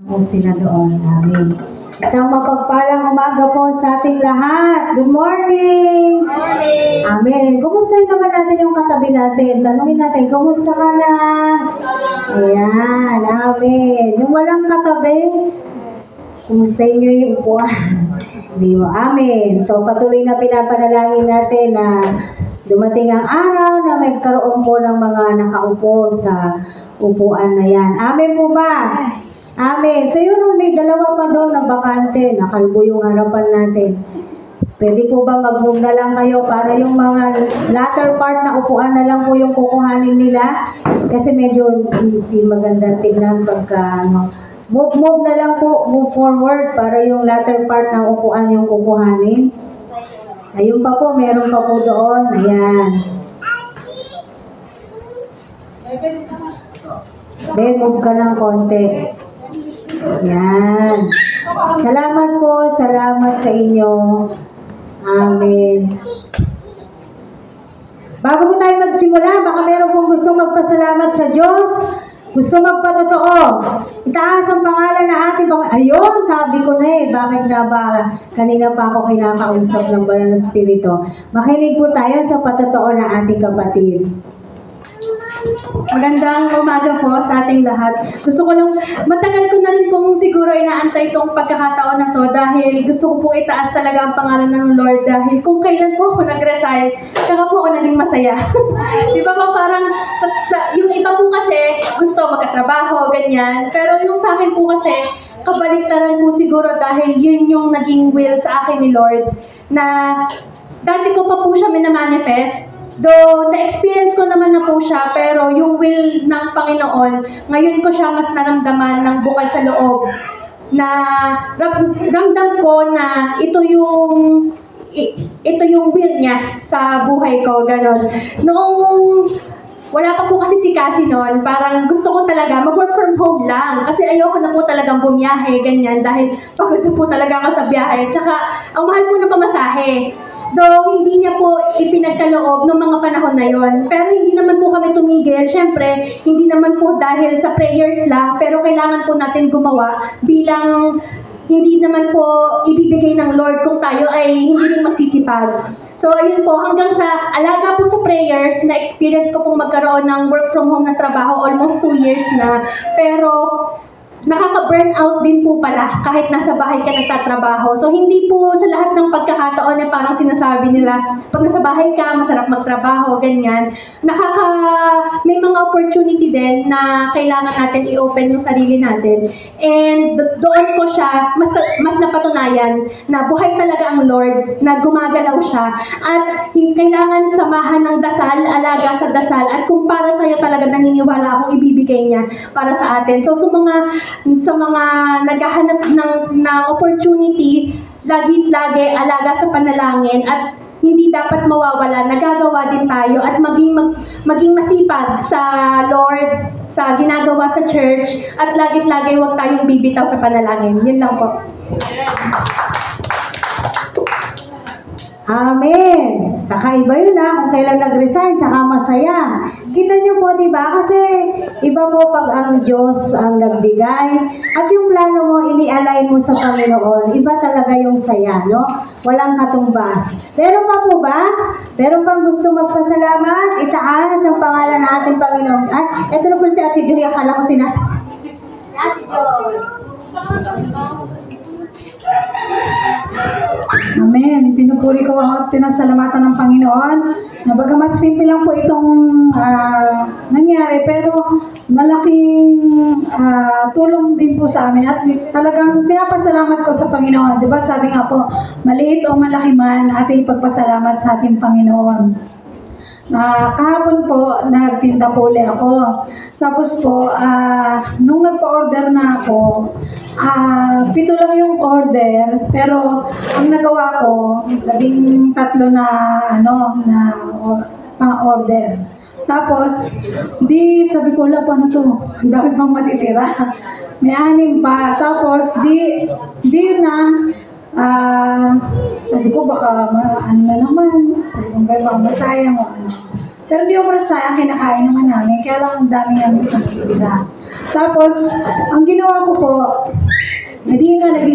O sila doon. Amen. Isang mapagpalang umaga po sa ating lahat. Good morning! Good morning! Amen. Kumusta naman natin yung katabi natin? Tanungin natin, kumusta ka na? Ayan, amen. Yung walang katabi, kumusta inyo yung upuan? Hindi mo, amen. So patuloy na pinapanalangin natin na dumating ang araw na magkaroon po ng mga nakaupo sa upuan na yan. Amen po ba? Amen. So yun, may dalawa pa doon na bakante. Nakalbo yung harapan natin. Pwede po ba mag-move na lang kayo para yung mga latter part na upuan na lang po yung kukuhanin nila? Kasi medyo hindi maganda tignan pagka ano. Move na lang po, move forward para yung latter part ng upuan yung kukuhanin. Ayun pa po, meron pa po doon. Ayan. Then, move ka ng konti. Ayan. Salamat po, salamat sa inyo. Amen. Bago po tayo magsimula, baka meron pong gustong magpasalamat sa Diyos. Gusto magpatotoo. Itaas ang pangalan na ating Panginoon. Ayun, sabi ko na eh. Bakit nga ba kanina pa ako kinakausap ng banal na Espiritu? Makinig po tayo sa patotoo ng ating kapatid. Magandang umaga po sa ating lahat. Gusto ko lang, matagal ko na rin pong siguro inaantay itong pagkakataon na to dahil gusto ko pong itaas talaga ang pangalan ng Lord dahil kung kailan po ako nag-resign, saka po ako naging masaya. Di ba ba parang, yung iba po kasi gusto magkatrabaho, ganyan. Pero yung sa akin po kasi, kabaliktaran po siguro dahil yun yung naging will sa akin ni Lord na dati ko pa po siya minamanifest. Though, na-experience ko naman na po siya, pero yung will ng Panginoon, ngayon ko siya mas naramdaman ng bukal sa loob. Na ramdam ko na ito yung will niya sa buhay ko, gano'n. Noong wala pa po kasi si Cassie noon, parang gusto ko talaga mag-work from home lang. Kasi ayoko na po talagang bumiyahe, ganyan, dahil pagod na po talaga ako sa biyahe. Tsaka, ang mahal po ng pamasahe. Though, hindi niya po ipinagkaloob noong mga panahon na yon. Pero hindi naman po kami tumigil. Siyempre, hindi naman po dahil sa prayers lang, pero kailangan po natin gumawa bilang hindi naman po ibibigay ng Lord kung tayo ay hindi rin magsisipag. So, ayun po, hanggang sa alaga po sa prayers, na-experience ko pong magkaroon ng work from home na trabaho, almost 2 years na. Pero, nakaka-burnout din po pala kahit nasa bahay ka nagtatrabaho. So, hindi po sa lahat ng pagkakataon na parang sinasabi nila, pag nasa bahay ka, masarap magtrabaho, ganyan. May mga opportunity din na kailangan natin i-open yung sarili natin. And doon ko siya, mas napatunayan na buhay talaga ang Lord, na gumagalaw siya. At kailangan samahan ng dasal, alaga sa dasal, at kung para sa'yo talaga naniniwala akong ibibigay niya para sa atin. So, sa mga naghahanap ng opportunity, lagi alaga sa panalangin at hindi dapat mawawala, nagagawa din tayo at maging masipag sa Lord, sa ginagawa sa church, at lagi huwag tayong bibitaw sa panalangin. Yun lang po. Amen. Kakaiba yun kung kailan nag-resign, saka masaya. Kita nyo po, di ba? Kasi iba po pag ang Diyos ang nagbigay at yung plano mo, ini-align mo sa Panginoon, iba talaga yung saya, no? Walang katumbas. Meron pa po ba? Meron pang gusto magpasalamat? Itaas ang pangalan ng ating Panginoon. Ito na po si Ate Joy, akala ko sinasabi. Ate Joy. Amen. Pinupuri ko at pinasalamatan ng Panginoon na bagamat simple lang po itong nangyari, pero malaking tulong din po sa amin at talagang pinapasalamat ko sa Panginoon. Diba sabi nga po, maliit o malaki man, ating ipagpasalamat sa ating Panginoon. Kahapon po, nagtinda po ulit ako. Tapos po, nung nagpa-order na ako, 7 lang yung order, pero ang nagawa ko, 13 na pang-order. Tapos, sabi ko, wala pa na to. Ang dami pang matitira. May 6 pa. Tapos, sabi ko, baka ano na naman. Sabi ko, baka masayang o ano. Pero di ako masayang, kinakain naman namin. Kaya lang ang dami namin sa matitira. Tapos, ang ginawa ko po,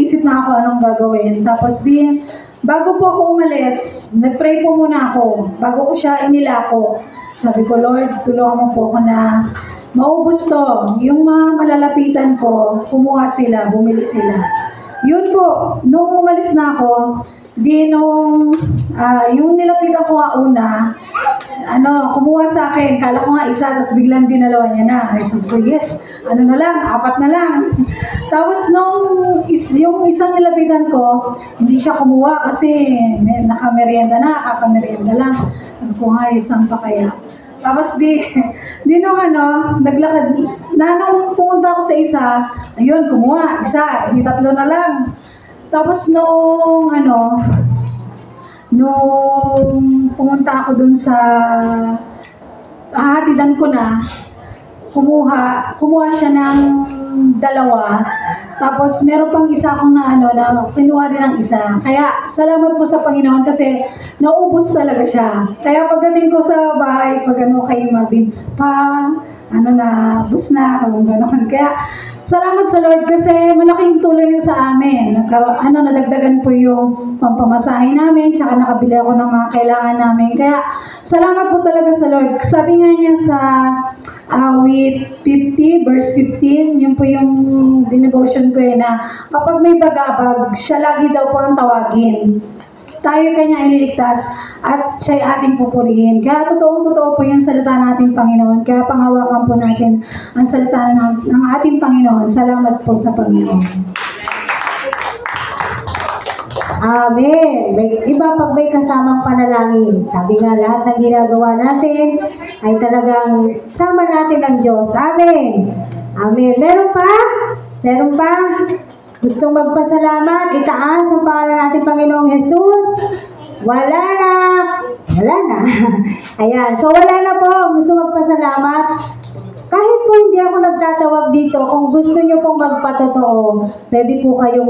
nag-iisip na ako anong gagawin. Tapos di, bago po ako umalis, nag-pray po muna ako. Bago ko siya inilako, sabi ko, Lord, tulungan mo po ako na maubos to. Yung mga malalapitan ko, kumuha sila, bumili sila. Yun po, nung umalis na ako, yung nilapitan ko nga una, kumuha sa akin, kala ko nga isa, tapos biglang dinalawa niya na. Ay, sabi ko, yes, 4 na lang. Tapos yung isang nilapitan ko, hindi siya kumuha kasi nakamerienda na, kakamerienda lang. Sabi ko nga, isang pa kaya. Tapos naglakad, nung pumunta ako sa isa, ayun, kumuha, isa, hindi 3 na lang. Tapos nung pumunta ako dun sa hahatidan ko na, kumuha siya ng 2. Tapos meron pang isa akong na kinuha din ng isa. Kaya salamat po sa Panginoon kasi naubos talaga siya. Kaya pagdating ko sa bahay, kay Marvin, bus na, gano'n. Kaya salamat sa Lord kasi malaking tulong yun sa amin. Nadagdagan po yung pampamasahe namin, tsaka nakabili ako ng mga kailangan namin. Kaya salamat po talaga sa Lord. Sabi nga niya sa awit 50, verse 15, yun po yung dinevotion ko na kapag may bagabag, siya lagi daw po ang tawagin. Tayo kanya ililigtas at siya'y ating pupurihin. Kaya totoo po yung salita natin Panginoon. Kaya panghawakan po natin ang salita ng ating Panginoon. Salamat po sa Panginoon. Amen. Pag may kasamang panalangin. Sabi nga, lahat ng ginagawa natin ay talagang sama natin ng Diyos. Amen. Amen. Meron pa? Meron pa? Gustong magpasalamat? Itaas ang pangalan natin Panginoong Jesus? Wala na. Ayan. So, wala na po. Gusto magpasalamat? Kahit po hindi ako nagtatawag dito, kung gusto nyo pong magpatotoo, pwede po kayong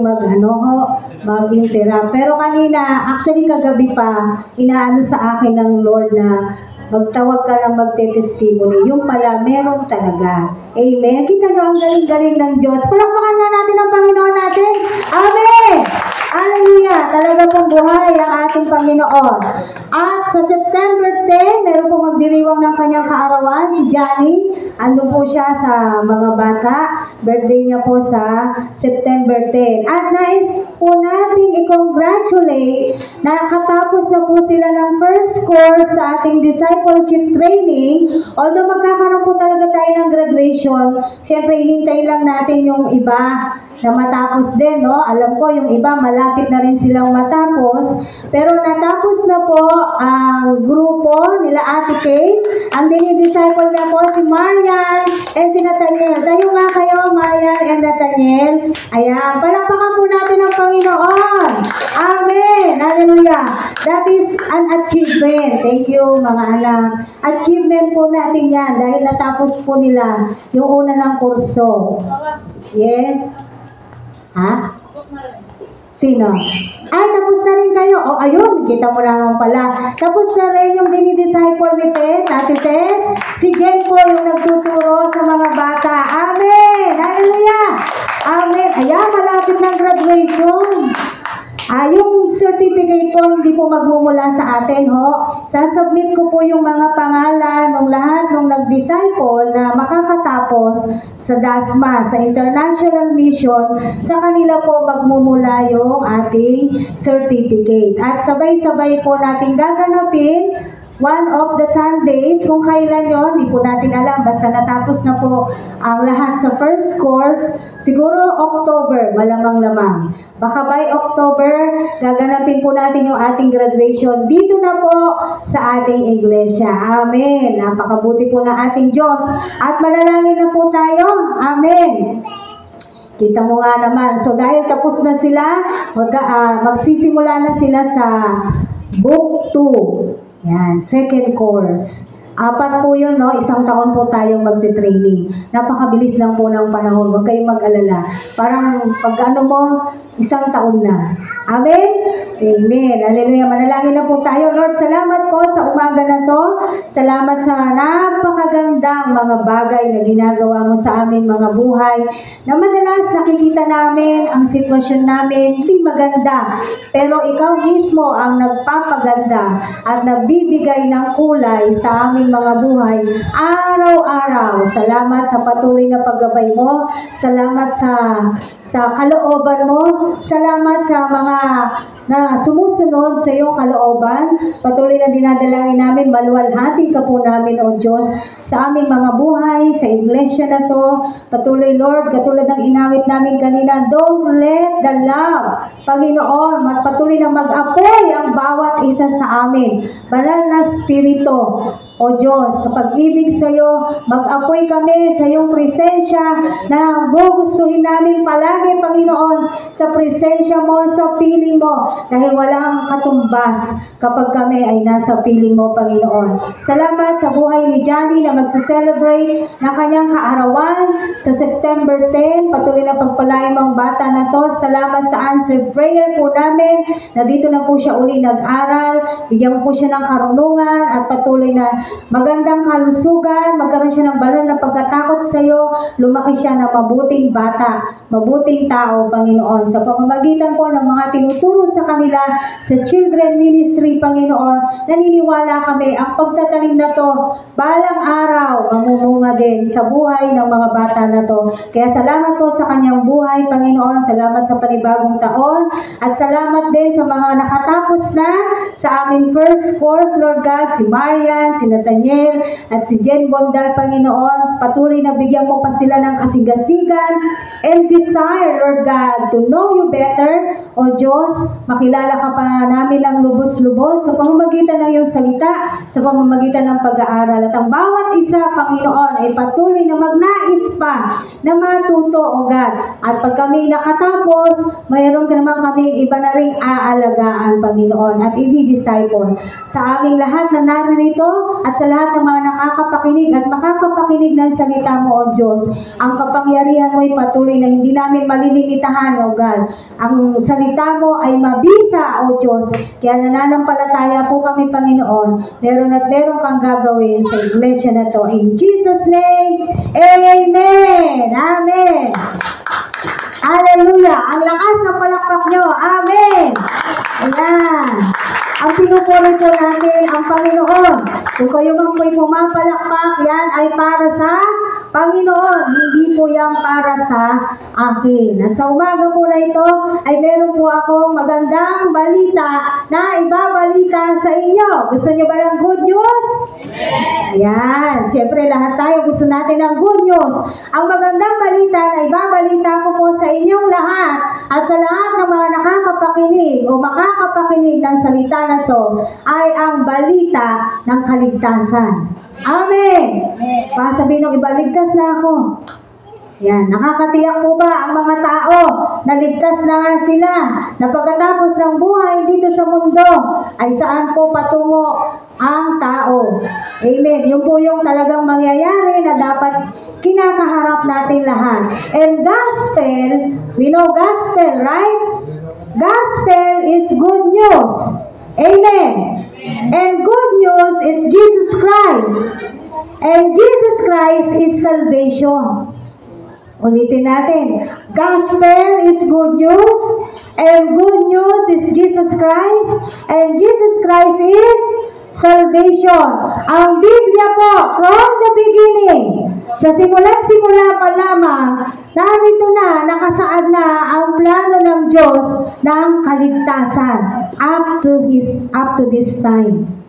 mag-interact. Pero kanina, actually kagabi pa, inaano sa akin ng Lord na magtawag ka lang magte-testimony. Yung pala, meron talaga. Amen. Kita nyo ang galing-galing ng Diyos. Palakpakan nga natin ang Panginoon natin. Amen! Hallelujah! Talaga pong buhay ang ating Panginoon. At sa September 10, meron pong magdiriwang ng kanyang kaarawan, si Johnny. Ando po siya sa mga bata. Birthday niya po sa September 10. At nais po natin i-congratulate na katapos na po sila ng first course sa ating discipleship training. Although magkakaroon po talaga tayo ng graduation, syempre hintay lang natin yung iba na matapos din, no? Alam ko, yung iba, malapit na rin silang matapos. Pero natapos na po ang grupo nila Ate Kate. Ang dinidisciple niya po si Marian and si Nathaniel. Tayo nga kayo, Marian and Nathaniel. Ayan, palakpakan po natin ang Panginoon. Amen! Hallelujah! That is an achievement. Thank you, mga anak. Achievement po natin yan dahil natapos po nila yung una ng kurso. Yes? Ha? Sino? Ay, tapos na rin kayo. O, ayun, kita mo naman pala. Tapos na rin yung dinidisciple ni Tess, Ate Tess. Si Jen po yung nagtuturo sa mga bata. Amen! Hallelujah! Amen! Ayan, malapit ng graduation. Yung certificate po, hindi po magmumula sa atin, ho. Sasubmit ko po yung mga pangalan ng lahat ng nag-disciple na makakatapos sa DASMA, sa International Mission. Sa kanila po magmumula yung ating certificate. At sabay-sabay po natin gaganapin one of the Sundays, kung kailan yon, di po natin alam, basta natapos na po ang lahat sa first course, siguro October, malamang-lamang. Baka by October, gaganapin po natin yung ating graduation dito na po sa ating iglesia. Amen. Napakabuti po ng ating Diyos. At manalangin na po tayo. Amen. Kita mo nga naman. So dahil tapos na sila, magsisimula na sila sa Book 2. Yan, second course. 4 po yun, no? 1 taon po tayong magte-training. Napakabilis lang po ng panahon. Huwag kayong mag-alala. Parang pag ano mo, 1 taon na. Amen? Amen. Hallelujah. Manalangin na po tayo. Lord, salamat po sa umaga na to. Salamat sa napakagandang mga bagay na ginagawa mo sa aming mga buhay. Na madalas nakikita namin ang sitwasyon namin hindi maganda. Pero ikaw mismo ang nagpapaganda at nagbibigay ng kulay sa aming mga buhay araw-araw. Salamat sa patuloy na paggabay mo. Salamat sa kalooban mo. Salamat sa mga na sumusunod sa iyong kalooban. Patuloy na dinadalangin namin, maluwalhati ka po namin, O Diyos, sa aming mga buhay, sa iglesia na to. Patuloy, Lord, katulad ng inawit namin kanina, don't let the love, Panginoon, patuloy na mag-apoy ang bawat isa sa amin. Banal na Espiritu, O Diyos, sa pag-ibig sa iyo, mag-apoy kami sa iyong presensya na gugustuhin namin palagi, Panginoon, sa presensya mo, sa piling mo, dahil walang katumbas kapag kami ay nasa piling mo, Panginoon. Salamat sa buhay ni Johnny na magsa-celebrate ng kanyang kaarawan sa September 10. Patuloy na pagpalain mo ang bata na to. Salamat sa answered prayer po namin na dito na po siya uli nag-aral. Bigyan mo po siya ng karunungan at patuloy na magandang kalusugan, magkaroon siya ng banal na pagkatakot sa iyo, lumaki siya na mabuting bata, mabuting tao, Panginoon. Sa pamamagitan po ng mga tinuturo sa kanila sa Children Ministry, Panginoon, naniniwala kami ang pagtatanim na to, balang araw, mamumunga din sa buhay ng mga bata na to. Kaya salamat po sa kanyang buhay, Panginoon. Salamat sa panibagong taon at salamat din sa mga nakatapos na sa aming first course, Lord God, si Marian, si Nathaniel, at si Jen Bondal, Panginoon. Patuloy na bigyan mo pa sila ng kasigasigan and desire, Lord God, to know you better. O Diyos, makilala ka pa namin ng lubos-lubos sa pamamagitan ng iyong salita, sa pamamagitan ng pag-aaral. At ang bawat isa, Panginoon, ay patuloy na magnais pa na matuto, O God. At pag kami nakatapos, mayroon ka naman kaming iba na ring aalagaan, Panginoon, at i-disciple. Sa aming lahat na narito at sa lahat ng mga nakakapakinig at makakapakinig ng salita mo, O Diyos, ang kapangyarihan mo ay patuloy na hindi namin malilimitahan, O God. Ang salita mo ay mabisa, O Diyos. Kaya nananampalataya po kami, Panginoon. Meron at meron kang gagawin sa iglesia na to. In Jesus' name, Amen! Amen! Hallelujah! Ang lakas ng palakpak nyo. Amen! Ayan! Ang pinupuri po natin ang Panginoon. Kung kayo mang po'y pumapalakpak, yan ay para sa Panginoon. Hindi po yan para sa akin. At sa umaga po na ito, ay meron po akong magandang balita na ibabalita sa inyo. Gusto nyo ba ng good news? Ayan. Siyempre, lahat tayo gusto natin ng good news. Ang magandang balita na ibabalita ko po sa inyong lahat at sa lahat ng mga nakakapakinig o makakapakinig ng salita na to ay ang balita ng kaligtasan. Amen! Baka sabihin nung ibaligtas na ako. Yan, nakakatiyak po ba ang mga tao na ligtas na nga sila na pagkatapos ng buhay dito sa mundo ay saan po patungo ang tao? Amen. Yun po yung talagang mangyayari na dapat kinakaharap natin lahat. And gospel, we know gospel, right? Gospel is good news. Amen. And good news is Jesus Christ. And Jesus Christ is salvation. Ulitin natin. Gospel is good news. And good news is Jesus Christ. And Jesus Christ is salvation. Ang Biblia po, from the beginning, sa simula't-simula pa lamang, narito na, nakasaad na ang plano ng Diyos ng kaligtasan up to this time.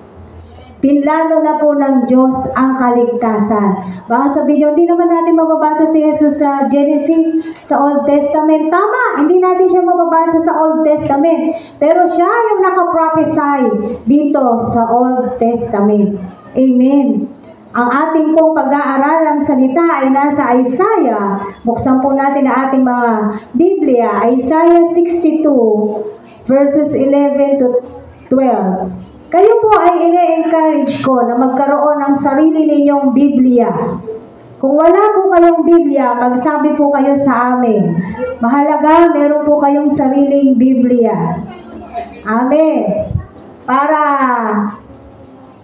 Pinlano na po ng Diyos ang kaligtasan. Baka sabihin nyo, hindi naman natin mababasa si Jesus sa Genesis, sa Old Testament. Tama, hindi natin siya mababasa sa Old Testament. Pero siya yung nakaprophesy dito sa Old Testament. Amen. Ang ating pong pag-aaralang salita ay nasa Isaiah. Buksan po natin ang ating mga Biblia. Isaiah 62, verses 11 to 12. Kayo po ay ine-encourage ko na magkaroon ng sarili ninyong Biblia. Kung wala po kayong Biblia, magsabi po kayo sa amin. Mahalaga, meron po kayong sariling Biblia. Amen. Para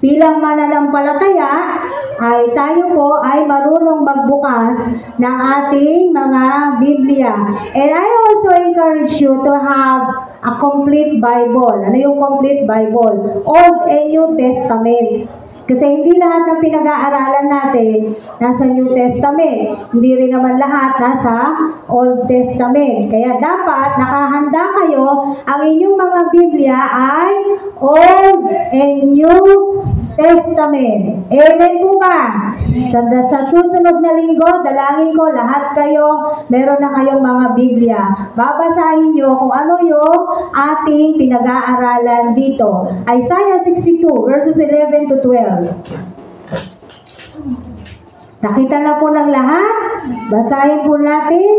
bilang mananampalataya, ay tayo po ay marunong magbukas ng ating mga Biblia. And I also encourage you to have a complete Bible. Ano yung complete Bible? Old and New Testament. Kasi hindi lahat ng pinag-aaralan natin nasa New Testament. Hindi rin naman lahat nasa Old Testament. Kaya dapat nakahanda kayo, ang inyong mga Biblia ay Old and New Testament. Amen po ba? Sa susunod na linggo, dalangin ko lahat kayo, meron na kayong mga Biblia. Babasahin nyo kung ano yung ating pinag-aaralan dito. Isaiah 62 verses 11 to 12. Nakita na po ng lahat? Basahin po natin.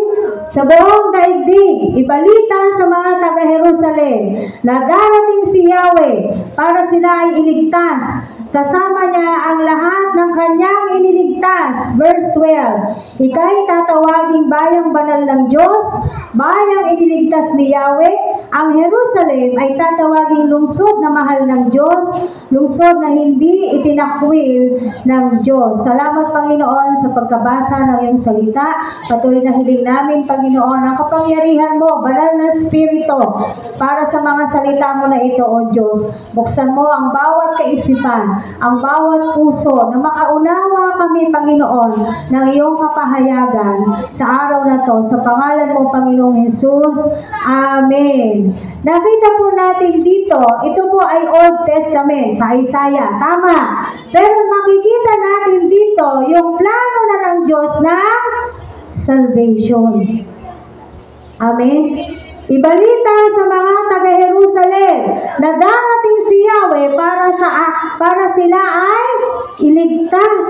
Sa buong daigdig, ibalita sa mga taga-Jerusalem na darating si Yahweh para sila ay iligtas. Kasama niya ang lahat ng kanyang iniligtas. Verse 12. Ika'y tatawaging bayang banal ng Diyos, bayang iniligtas ni Yahweh. Ang Jerusalem ay tatawaging lungsod na mahal ng Diyos, lungsod na hindi itinakwil ng Diyos. Salamat, Panginoon, sa pagkabasa ng iyong salita. Patuloy na hiling namin, Panginoon, ang kapangyarihan mo, banal na Espiritu, para sa mga salita mo na ito, O Diyos. Buksan mo ang bawat kaisipan, ang bawat puso, na makaunawa kami, Panginoon, ng iyong kapahayagan sa araw na to. Sa pangalan mo, Panginoong Jesus. Amen. Nakita po natin dito, ito po ay Old Testament sa Isaiah. Tama. Pero makikita natin dito yung plano na ng Diyos ng salvation. Amen. Ibalita sa mga taga-Jerusalem na darating si Yahweh para sila ay iligtas.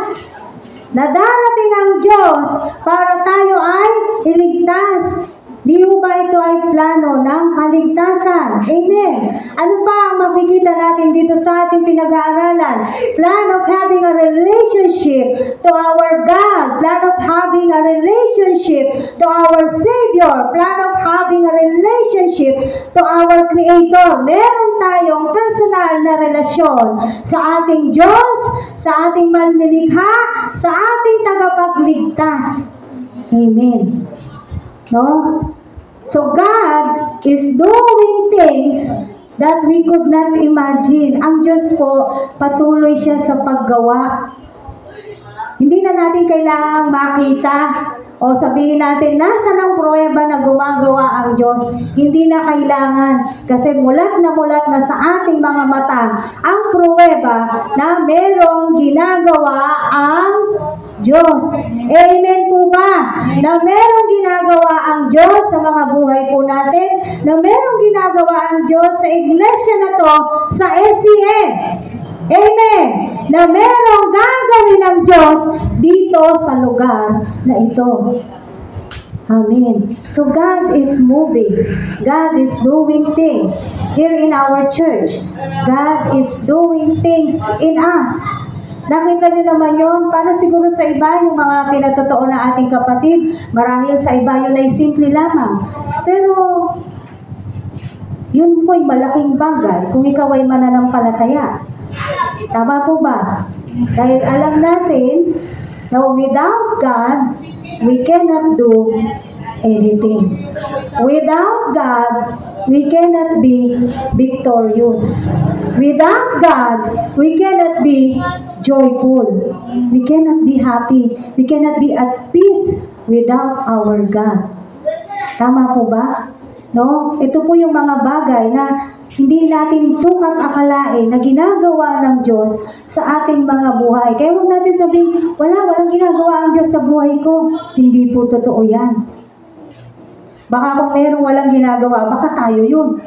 Na darating ang Diyos para tayo ay iligtas. Di ba ito ay plano ng kaligtasan? Amen. Ano pa ang makikita natin dito sa ating pinag-aaralan? Plan of having a relationship to our God. Plan of having a relationship to our Savior. Plan of having a relationship to our Creator. Meron tayong personal na relasyon sa ating Diyos, sa ating manlilikha, sa ating tagapagligtas. Amen. No? So God is doing things that we could not imagine. Ang Diyos po, patuloy siya sa paggawa. Hindi na natin kailangang makita o sabihin natin, nasa ng pruweba na gumagawa ang Diyos. Hindi na kailangan kasi mulat na sa ating mga mata ang pruweba na merong ginagawa ang Diyos. Amen po ba? Na merong ginagawa ang Diyos sa mga buhay po natin, na merong ginagawa ang Diyos sa iglesia na to, sa SCN. Amen. Na merong gagawin ng Diyos dito sa lugar na ito. Amen. So God is moving. God is doing things here in our church. God is doing things in us. Nakita niyo naman yun, para siguro sa iba, yung mga pinatotoo na ating kapatid, marahil sa iba yun ay simple lamang. Pero, yun po'y malaking bagay kung ikaw ay mananampalataya. Tama po ba? Dahil alam natin na without God, we cannot do anything. Without God, we cannot be victorious. Without God, we cannot be joyful. We cannot be happy. We cannot be at peace without our God. Tama po ba? No? Ito po yung mga bagay na hindi natin sukat akalain na ginagawa ng Diyos sa ating mga buhay. Kaya huwag natin sabihin, walang ginagawa ang Diyos sa buhay ko. Hindi po totoo yan. Baka kung merong walang ginagawa, baka tayo yun.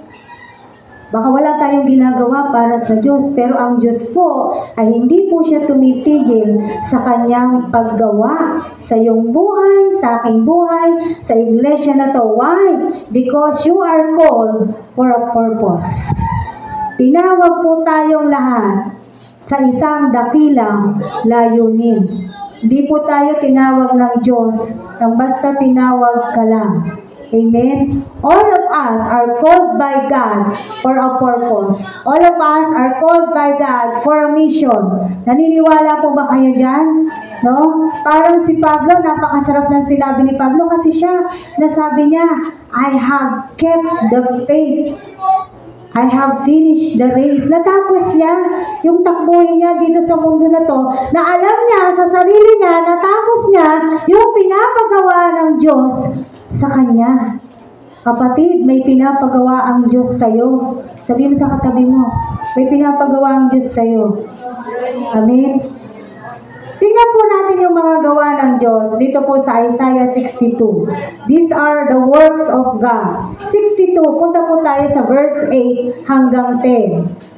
Baka wala tayong ginagawa para sa Diyos, pero ang Diyos po ay hindi po siya tumitigil sa kanyang paggawa sa iyong buhay, sa aking buhay, sa iglesia na to. Why? Because you are called for a purpose. tinawag po tayong lahat sa isang dakilang layunin. Hindi po tayo tinawag ng Diyos nang basta tinawag ka lang. Amen? All of us are called by God for a purpose. All of us are called by God for a mission. Naniniwala po ba kayo dyan? No? Parang si Pablo, napakasarap ng sinabi ni Pablo kasi siya, nasabi niya, I have kept the faith. I have finished the race. Natapos niya yung takbuhin niya dito sa mundo na to, na alam niya sa sarili niya, natapos niya yung pinapagawa ng Diyos sa kanya. Kapatid, may pinapagawa ang Diyos sa'yo. Sabihin mo sa katabi mo, may pinapagawa ang Diyos sa'yo. Amen? Tingnan po natin yung mga gawa ng Diyos dito po sa Isaiah 62. These are the works of God. 62, punta po tayo sa verse 8 hanggang 10.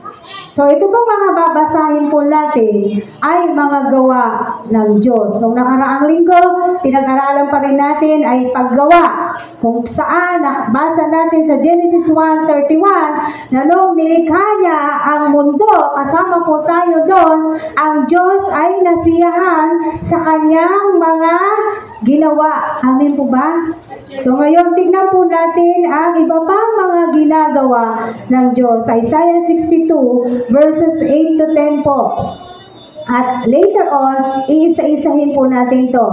So, ito pong mga babasahin po natin ay mga gawa ng Diyos. So, nakaraang linggo, pinag-aralan pa rin natin ay paggawa. Kung saan, nakabasa natin sa Genesis 1:31, na nung nilikha niya ang mundo, kasama po tayo doon, ang Diyos ay nasiyahan sa kanyang mga ginawa. Amen po ba? So ngayon, tignan po natin ang iba pang mga ginagawa ng Diyos. Isaiah 62 verses 8 to 10 po. At later on, iisa-isahin po natin to.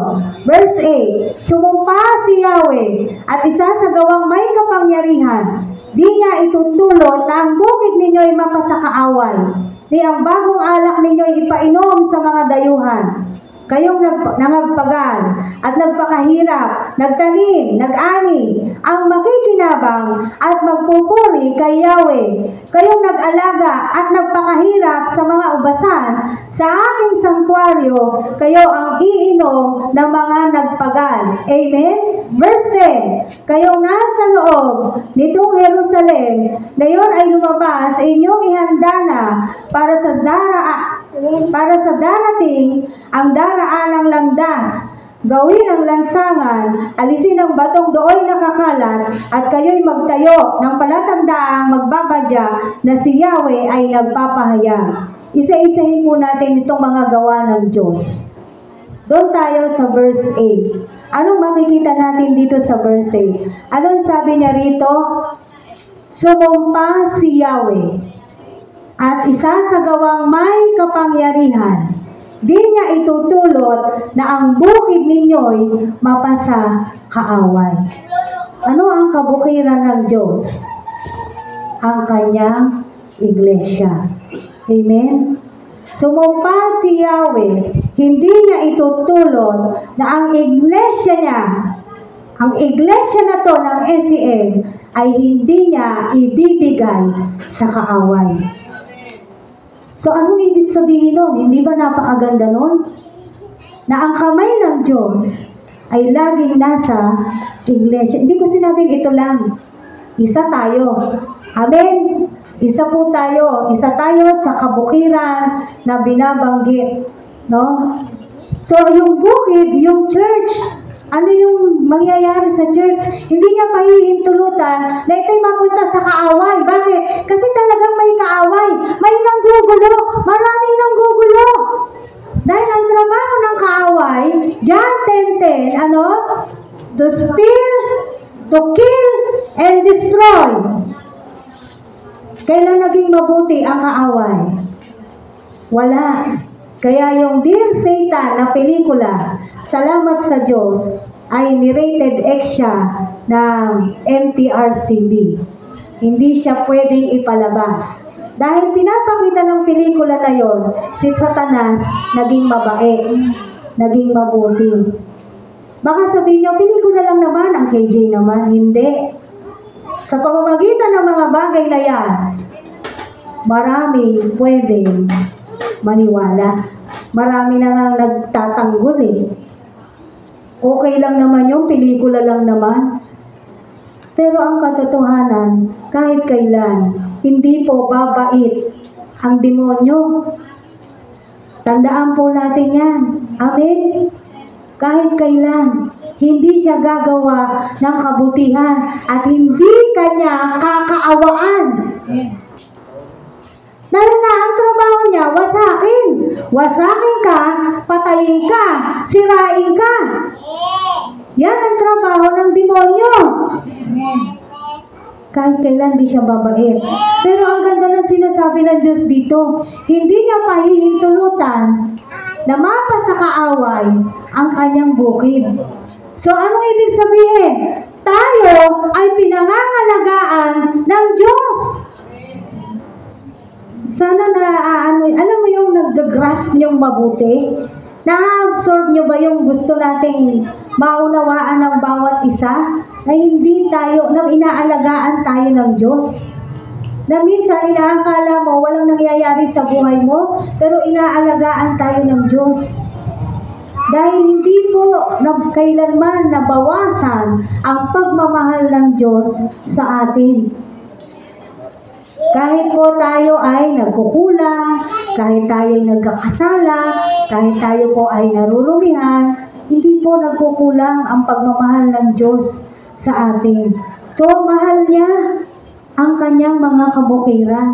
Verse 8, sumumpa si Yahweh at isasagawang may kapangyarihan. Di niya itutulot na ang bukid ninyo ay mapasakaaway. Di ang bagong alak ninyo ay ipainom sa mga dayuhan. Kayong nangagpagal at nagpakahirap, nagtanim, nag-ani, ang makikinabang at magpupuri kay Yahweh. Kayong nag-alaga at nagpakahirap sa mga ubasan, sa aking santuaryo, kayo ang iinom ng mga nagpagal. Amen? Verse 10, kayong nasa loob nitong Jerusalem, ngayon ay lumabas, inyong ihanda na para sa darating ang daraan ng landas. Gawin ang lansangan, alisin ang batong dooy nakakalat, at kayo'y magtayo ng palatandaang magbabadya na si Yahweh ay nagpapahayag. Isa-isahin po natin itong mga gawa ng Diyos. Doon tayo sa verse 8. Anong makikita natin dito sa verse 8? Anong sabi niya rito? Sumumpa si Yahweh at isasagawang may kapangyarihan. Di niya itutulot na ang bukid ninyo'y mapasa kaaway. Ano ang kabukiran ng Diyos? Ang kanyang iglesia. Amen? Sumumpa si Yahweh, hindi niya itutulot na ang iglesia niya, ang iglesia na to ng SCM, ay hindi niya ibibigay sa kaaway. So, anong ibig sabihin nun? Hindi ba napakaganda nun? Na ang kamay ng Diyos ay laging nasa iglesia. Hindi ko sinabing ito lang. Isa tayo. Amen? Isa po tayo. Isa tayo sa kabukiran na binabanggit. No? So, yung bukid, yung church, ano yung mangyayari sa church? Hindi niya pahihintulutan na ito'y mapunta sa kaaway. Bakit? Kasi talagang may kaaway. May nanggugulo. Maraming nanggugulo. Dahil ang trabaho ng kaaway, John 10:10, ano? To steal, to kill, and destroy. Kailan naging mabuti ang kaaway? Wala. Kaya yung Dear Satan na pelikula, Salamat sa Diyos, ay ni-rated X siya ng MTRCB. Hindi siya pwedeng ipalabas. Dahil pinapakita ng pelikula na yon, si Satanas naging mabait, naging mabuti. Baka sabihin niyo, pelikula lang naman, ang KJ naman. Hindi. Sa pamamagitan ng mga bagay na yan, maraming pwedeng maniwala. Marami na nga nagtatanggol eh. Okay lang naman yung pelikula lang naman. Pero ang katotohanan, kahit kailan, hindi po babait ang demonyo. Tandaan po natin yan. Amen? Kahit kailan, hindi siya gagawa ng kabutihan at hindi kanya kakaawaan. Dahil nga ang trabaho niya, wasakin. Wasakin ka, patayin ka, sirain ka. Yan ang trabaho ng demonyo. Kahit kailan di siya babait. Pero ang ganda ng sinasabi ng Diyos dito, hindi niya pahihintulutan na mapa sa kaaway ang kanyang bukid. So anong ibig sabihin? Tayo ay pinangangalagaan ng Diyos. Sana alam mo yung nag-grasp niyong mabuti? Na-absorb niyo ba yung gusto nating maunawaan ng bawat isa? Na hindi tayo, na inaalagaan tayo ng Diyos. Na minsan inaakala mo walang nangyayari sa buhay mo, pero inaalagaan tayo ng Diyos. Dahil hindi po kailanman nabawasan ang pagmamahal ng Diyos sa atin. Kahit po tayo ay nagkukulang, kahit tayo ay nagkakasala, kahit tayo po ay narurumihan, hindi po nagkukulang ang pagmamahal ng Diyos sa atin. So, mahal niya ang kanyang mga kabukiran.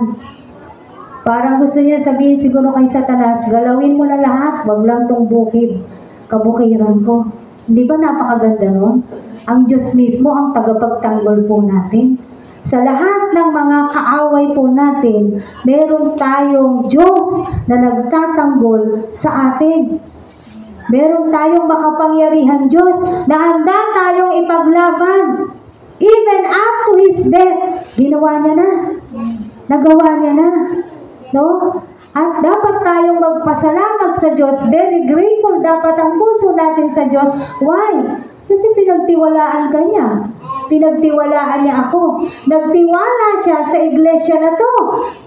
Parang gusto niya sabihin siguro kay Satanas, galawin mo na lahat, wag lang tong bukid, kabukiran ko. Hindi ba napakaganda nun? Ang Diyos mismo ang tagapagtanggol po natin. Sa lahat ng mga kaaway po natin, meron tayong Diyos na nagtatanggol sa atin. Meron tayong makapangyarihan Diyos na handa tayong ipaglaban. Even up to His death, ginawa niya na. Nagawa niya na. No? At dapat tayong magpasalamat sa Diyos. Very grateful dapat ang puso natin sa Diyos. Why? Kasi pinagtiwalaan ka niya. Pinagtiwalaan niya ako. Nagtiwala siya sa iglesia na to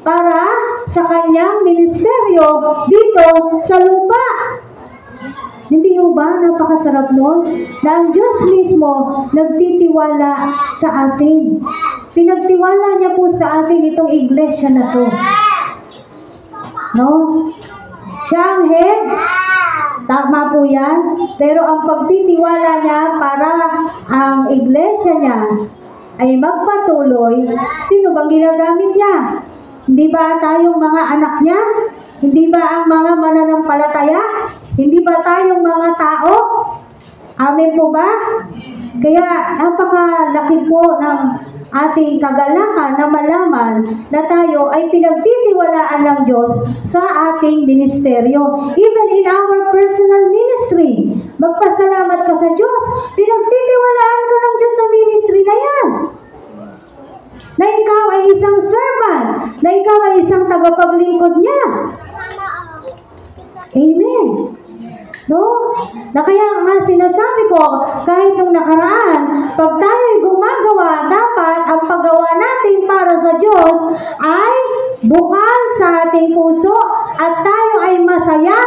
para sa kanyang ministeryo dito sa lupa. Hindi ho ba napakasarap nun? Na ang Diyos mismo nagtitiwala sa atin. Pinagtiwala niya po sa atin itong iglesia na to. No? Siya ang head. Tama po yan. Pero ang pagtitiwala niya para ang iglesia niya ay magpatuloy, sino bang ginagamit niya? Hindi ba tayong mga anak niya? Hindi ba ang mga mananampalataya? Hindi ba tayong mga tao? Amen po ba? Kaya napakalaki po ng ating kagalakan na malaman na tayo ay pinagtitiwalaan ng Diyos sa ating ministeryo. Even in our personal ministry, magpasalamat ka sa Diyos. Pinagtitiwalaan ka ng Diyos sa ministry na yan. Na ikaw ay isang servant, na ikaw ay isang tagapaglingkod niya. Amen. No? Na kaya nga sinasabi ko, kahit nung nakaraan, pag tayo'y gumagawa, dapat ang paggawa natin para sa Diyos ay bukal sa ating puso at tayo ay masaya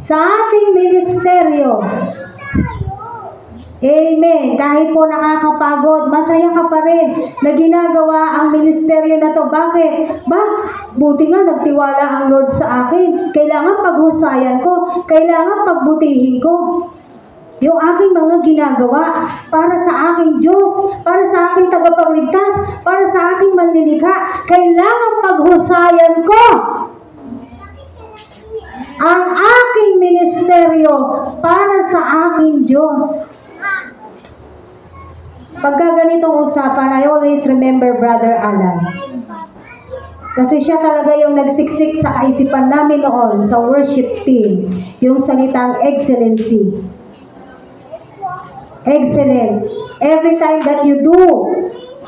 sa ating ministeryo. Amen. Kahit po nakakapagod, masaya ka pa rin na ginagawa ang ministeryo na to. Bakit? Buti nga nagtiwala ang Lord sa akin. Kailangan paghusayan ko. Kailangan pagbutihin ko. Yung aking mga ginagawa para sa aking Diyos, para sa aking tagapagligtas, para sa aking manlilikha. Kailangan paghusayan ko ang aking ministeryo para sa aking Diyos. Pagka ganitong usapan, I always remember Brother Alan. Kasi siya talaga yung nagsiksik sa kaisipan namin noon sa worship team, yung salitang excellency. Excellent. Every time that you do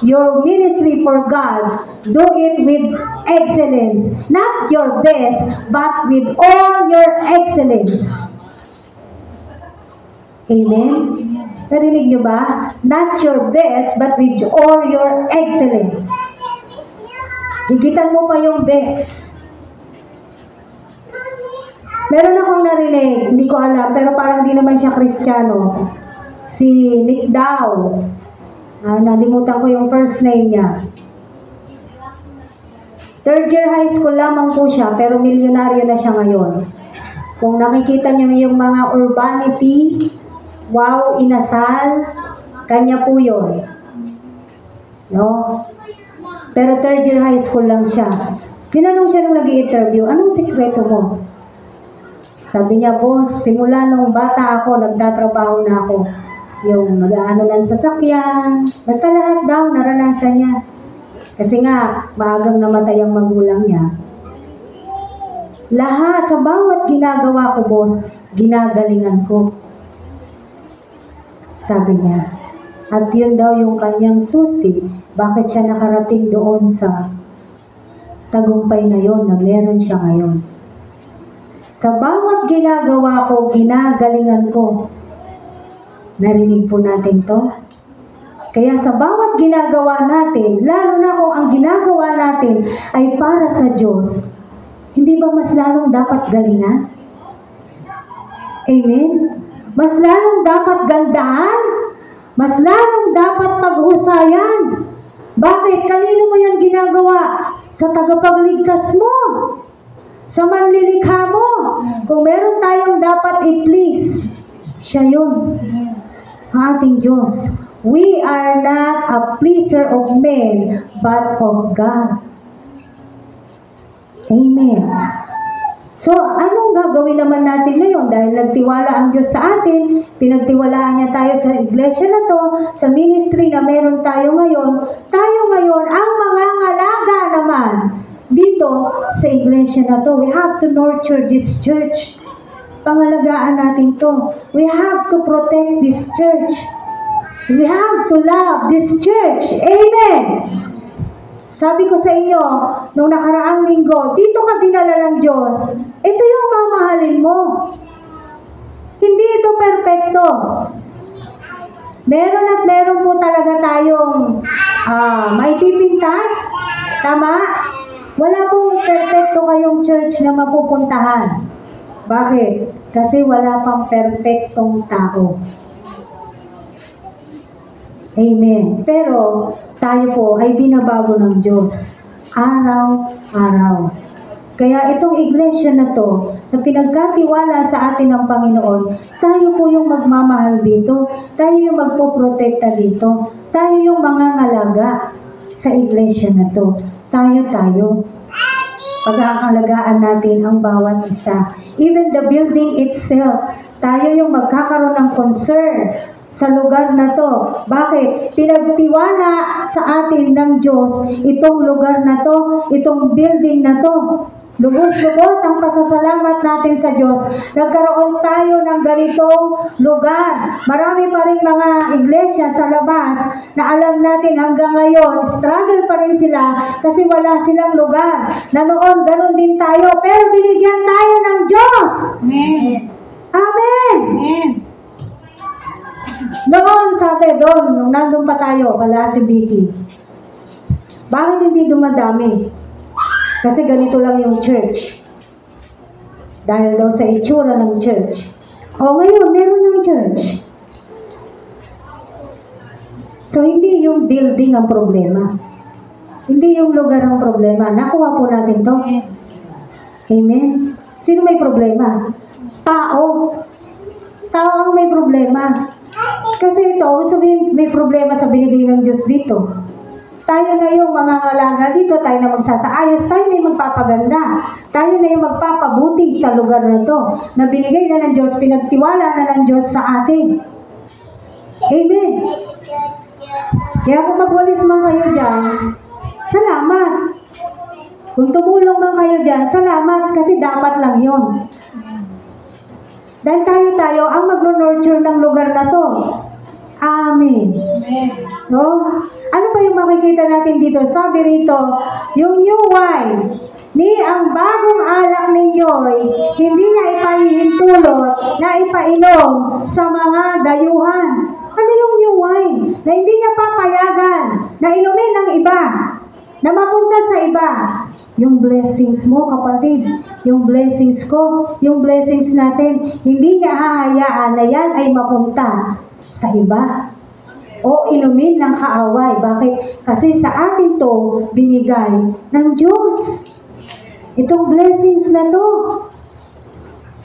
your ministry for God, do it with excellence. Not your best, but with all your excellence. Amen? Narinig nyo ba? Not your best, but with all your excellence. Higitan mo pa yung best. Meron akong narinig, hindi ko alam, pero parang hindi naman siya Kristiyano. Si Nick Dow. Nalimutan ko yung first name niya. Third year high school lamang po siya, pero milyonaryo na siya ngayon. Kung nakikita niyo yung mga urbanity, wow, inasal, kanya po yun. No? Pero third year high school lang siya. Tinanong siya nung nag-i-interview, anong sikreto mo? Sabi niya, boss, simula nung bata ako, nagtatrabaho na ako. Yung mag-aano ng sasakyan, basta lahat daw naranasan niya. Kasi nga, maagang namatay ang magulang niya. Lahat, sa bawat ginagawa ko, boss, ginagalingan ko. Sabi niya. At yun daw yung kanyang susi, bakit siya nakarating doon sa tagumpay na yon na meron siya ngayon. Sa bawat ginagawa ko, ginagalingan ko. Narinig po natin to? Kaya sa bawat ginagawa natin, lalo na kung ang ginagawa natin ay para sa Diyos, hindi ba mas lalong dapat galingan? Amen? Mas lalong dapat gandahan? Mas lalong dapat paghusayan? Bakit? Kanino mo yan ginagawa? Sa tagapagligtas mo? Sa manlilikha mo? Kung meron tayong dapat i-please, siya yun. Ang ating Diyos. We are not a pleaser of men, but of God. Amen. So, anong gagawin naman natin ngayon? Dahil nagtiwala ang Diyos sa atin, pinagtiwalaan niya tayo sa iglesia na to, sa ministry na meron tayo ngayon ang mga ngalaga naman dito sa iglesia na to. We have to nurture this church. Pangalagaan natin to. We have to protect this church. We have to love this church. Amen! Sabi ko sa inyo, nung nakaraang linggo, dito ka dinala ng Diyos. Ito yung mamahalin mo. Hindi ito perfecto. Meron at meron po talaga tayong maipipintas. Tama? Wala pong perfecto kayong church na mapupuntahan. Bakit? Kasi wala pang perfectong tao. Amen. Pero tayo po ay binabago ng Diyos araw-araw. Kaya itong iglesia na to, na pinagkatiwala sa atin ng Panginoon, tayo po yung magmamahal dito, tayo yung magpoprotekta dito, tayo yung mga ngalaga sa iglesia na to. Tayo. Pag-aalagaan natin ang bawat isa. Even the building itself, tayo yung magkakaroon ng concern sa lugar na to. Bakit? Pinagtiwala sa atin ng Diyos itong lugar na to, itong building na to. Lubos-lubos ang pasasalamat natin sa Diyos. Nagkaroon tayo ng ganitong lugar. Marami pa rin mga iglesia sa labas na alam natin hanggang ngayon, struggle pa rin sila kasi wala silang lugar. Na noon, ganun din tayo. Pero binigyan tayo ng Diyos. Amen. Amen. Amen. Noon, sabi doon, nung nandun pa tayo, kala Ate Vicky, bakit hindi dumadami? Kasi ganito lang yung church. Dahil daw sa itsura ng church. O ngayon, meron ng church. So, hindi yung building ang problema. Hindi yung lugar ang problema. Nakuha po natin to. Amen? Sino may problema? Tao. Tao ang may problema. Kasi ito, sabihin, may problema sa binigay ng Diyos dito. Tayo na yung mga ngalaga dito, tayo na magsasaayos, tayo na yung magpapaganda, tayo na yung magpapabuti sa lugar na to, na binigay na ng Diyos, pinagtiwala na ng Diyos sa atin. Amen. Kaya kung magwalis man kayo dyan, salamat. Kung tumulong man kayo dyan, salamat, kasi dapat lang yun. Dahil tayo ang mag-nurture ng lugar na to. Amen. No? Ano ba yung makikita natin dito? Sabi rito, yung new wine, ni ang bagong alak ninyo'y hindi na ipahihintulot na ipainom sa mga dayuhan. Ano yung new wine? Na hindi niya papayagan na inumin ng iba, na mapunta sa iba. Yung blessings mo, kapatid, yung blessings ko, yung blessings natin, hindi niya hahayaan na yan ay mapunta sa iba o inumin ng kaaway. Bakit? Kasi sa atin to binigay ng Diyos. Itong blessings na to.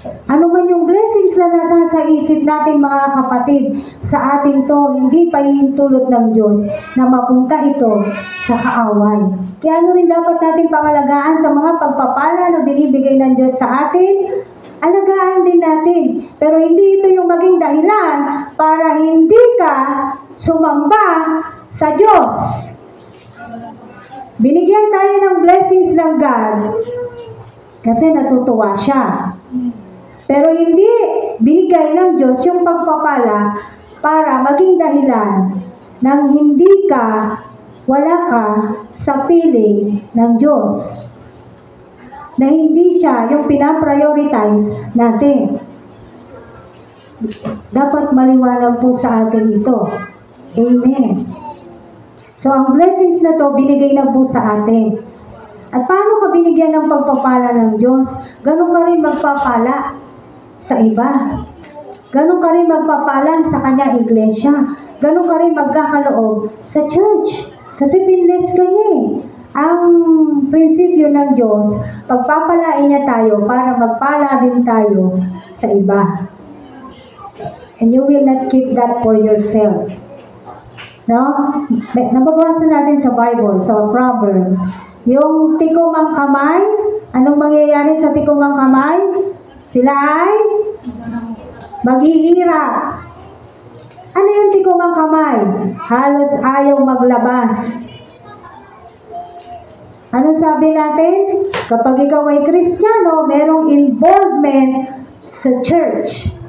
Ano man yung blessings na nasa sa isip natin mga kapatid, sa atin to, hindi pa hihintulot ng Diyos na mapunta ito sa kaaway. Kaya ano rin dapat natin pangalagaan sa mga pagpapala na binibigay ng Diyos sa atin? Alagaan din natin. Pero hindi ito yung maging dahilan para hindi ka sumamba sa Diyos. Binigyan tayo ng blessings ng God kasi natutuwa siya. Pero hindi binigay ng Diyos yung pagpapala para maging dahilan ng hindi ka, wala ka sa piling ng Diyos. Na hindi siya yung pinaprioritize natin. Dapat maliwanag po sa atin ito. Amen. So, ang blessings na to, binigay na po sa atin. At paano ka binigyan ng pagpapala ng Diyos? Ganun ka rin magpapala sa iba. Ganun ka rin magpapalan sa kanya iglesia. Ganun ka rin magkakaloob sa church. Kasi pinless ka niya eh. Ang prinsipyo ng Diyos, pagpapalain niya tayo para magpala din tayo sa iba. And you will not keep that for yourself. No? Nababasa natin sa Bible, sa Proverbs, yung tikumang kamay, anong mangyayari sa tikumang kamay? Sila ay maghihirap. Ano yung tikumang kamay? Halos ayaw maglabas. Ano sabi natin? Kapag ikaw ay Kristiyano, merong involvement sa church.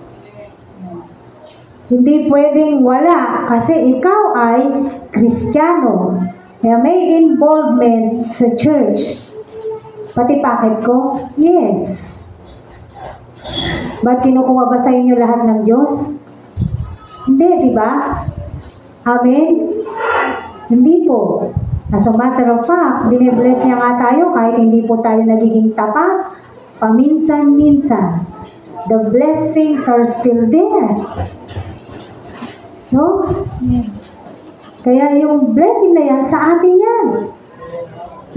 Hindi pwedeng wala kasi ikaw ay Kristiyano. Kaya may involvement sa church. Pati packet ko? Yes. Ba't kinukuha ba sa inyo lahat ng Diyos? Hindi, di ba? Amen? Hindi po. As a matter of fact, binibless niya nga tayo kahit hindi po tayo nagiging tapat. Paminsan-minsan. The blessings are still there. No? Kaya yung blessing na yan, sa atin yan.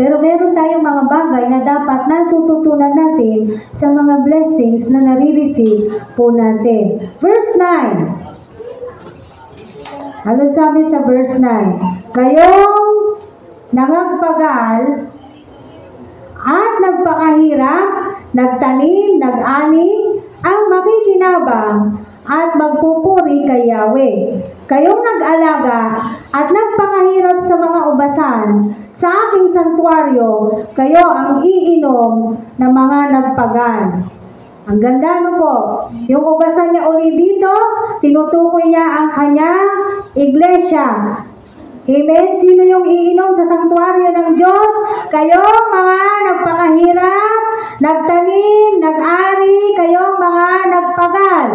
Pero meron tayong mga bagay na dapat natututunan natin sa mga blessings na nare-receive po natin. Verse 9. Ano sabi sa verse 9? Kayong nangagpagal at nagpakahirap, nagtanim, nag-ani, ang makikinabang at magpupuri kay Yahweh. Kayong nag-alaga at nagpakahirap sa mga ubasan, sa aking santuaryo, kayo ang iinom ng mga nagpagal. Ang ganda no po. Yung ubasan niya uli dito, tinutukoy niya ang kanyang iglesia. Amen? Sino yung iinom sa sanktuaryo ng Diyos? Kayo mga nagpakahirap, nagtanim, nag-ari, kayo mga nagpagal.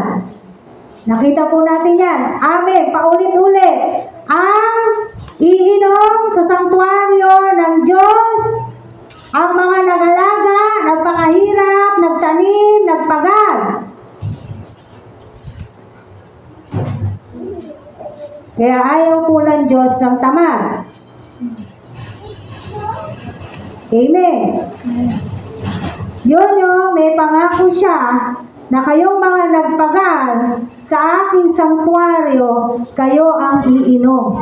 Nakita po natin yan. Amen. Paulit-ulit. Ang iinom sa sanktuaryo ng Diyos, ang mga nag-alaga, nagpakahirap, nagtanim, nagpagal. Kaya ayaw po ng Diyos ng tamad. Amen. Yun yung may pangako siya na kayong mga nagpagal sa aking sanktuaryo, kayo ang iinom.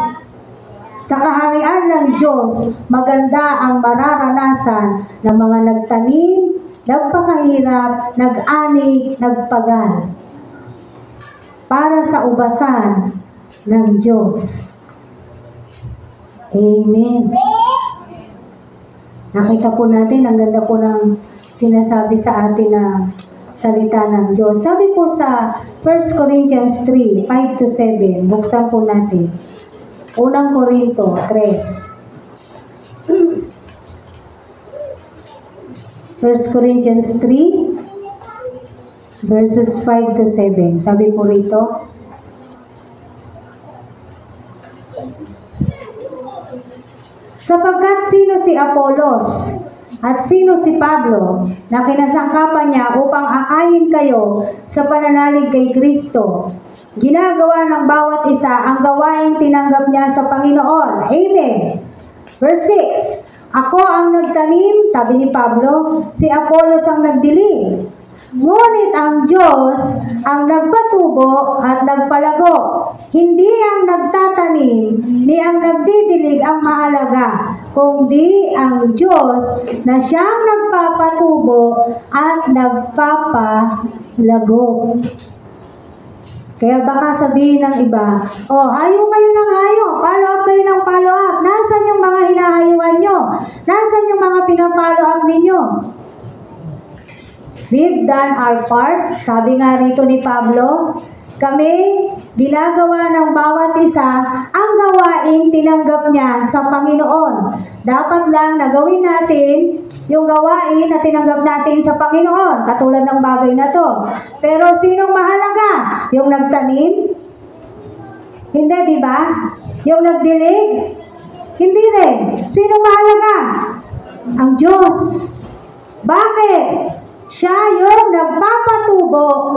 Sa kaharian ng Diyos, maganda ang mararanasan ng mga nagtanim, nagpakahirap, nag-ani, nagpagal. Para sa ubasan ng Diyos. Amen. Nakita po natin, ang ganda po ng sinasabi sa atin na salita ng Diyos. Sabi po sa 1 Corinthians 3, 5-7, buksan po natin. Unang Korinto 3. 1 Corinthians 3, verses 5-7. Sabi po rito, sapagkat sino si Apolos at sino si Pablo na kinasangkapan niya upang akayin kayo sa pananalig kay Kristo. Ginagawa ng bawat isa ang gawaing tinanggap niya sa Panginoon. Amen. Verse 6. Ako ang nagtanim, sabi ni Pablo, si Apolos ang nagdilig. Ngunit ang Diyos ang nagpatubo at nagpalago. Hindi ang nagtatanim, ni ang nagdidilig ang mahalaga, kundi ang Diyos na siyang nagpapatubo at nagpapalago. Kaya baka sabihin ng iba, hayo kayo ng hayo, follow up kayo ng follow up. Nasaan yung mga hinahayuan nyo? Nasaan yung mga pinapollow up ninyo? We've done our part. Sabi nga rito ni Pablo, kami ginagawa ng bawat isa ang gawaing tinanggap niya sa Panginoon. Dapat lang na gawin natin yung gawain na tinanggap natin sa Panginoon, katulad ng bagay na to. Pero sinong mahalaga? Yung nagtanim? Hindi, di ba? Yung nagdilig? Hindi rin. Sinong mahalaga? Ang Diyos. Bakit? Siya yung nagpapatubo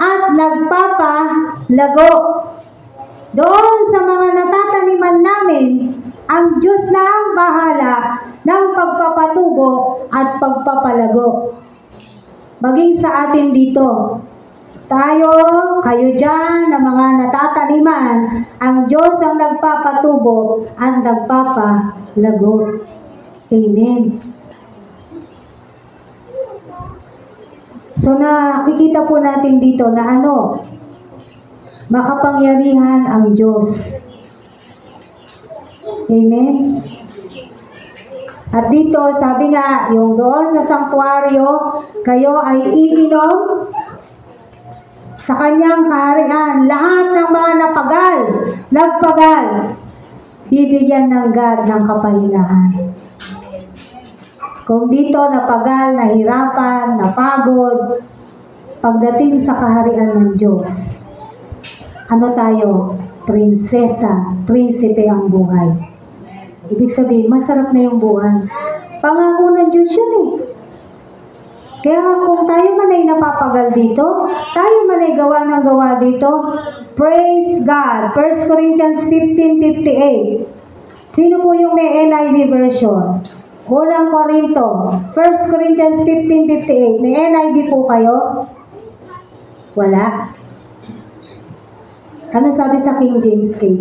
at nagpapalago. Doon sa mga natataniman namin, ang Diyos na ang bahala ng pagpapatubo at pagpapalago. Maging sa atin dito, kayo dyan na mga natataniman, ang Diyos ang nagpapatubo at nagpapalago. Amen. So nakikita po natin dito na makapangyarihan ang Diyos. Amen? At dito, sabi nga, yung doon sa sanktuaryo, kayo ay iinom sa kanyang kaharian. Lahat ng mga nagpagal, bibigyan ng God ng kapahingahan. Kung dito napagal, nahirapan, napagod, pagdating sa kaharian ng Diyos, ano tayo? Prinsesa, prinsipe ang buhay. Ibig sabihin, masarap na yung buhay. Pangako ng Diyos yun eh. Kaya kung tayo man ay napapagal dito, tayo man ay gawa ng gawa dito, praise God. 1 Corinthians 15:58. Sino po yung may NIV version? Unang Korinto, 1 Corinthians 15:58. May NIV po kayo? Wala. Ano sabi sa King James K?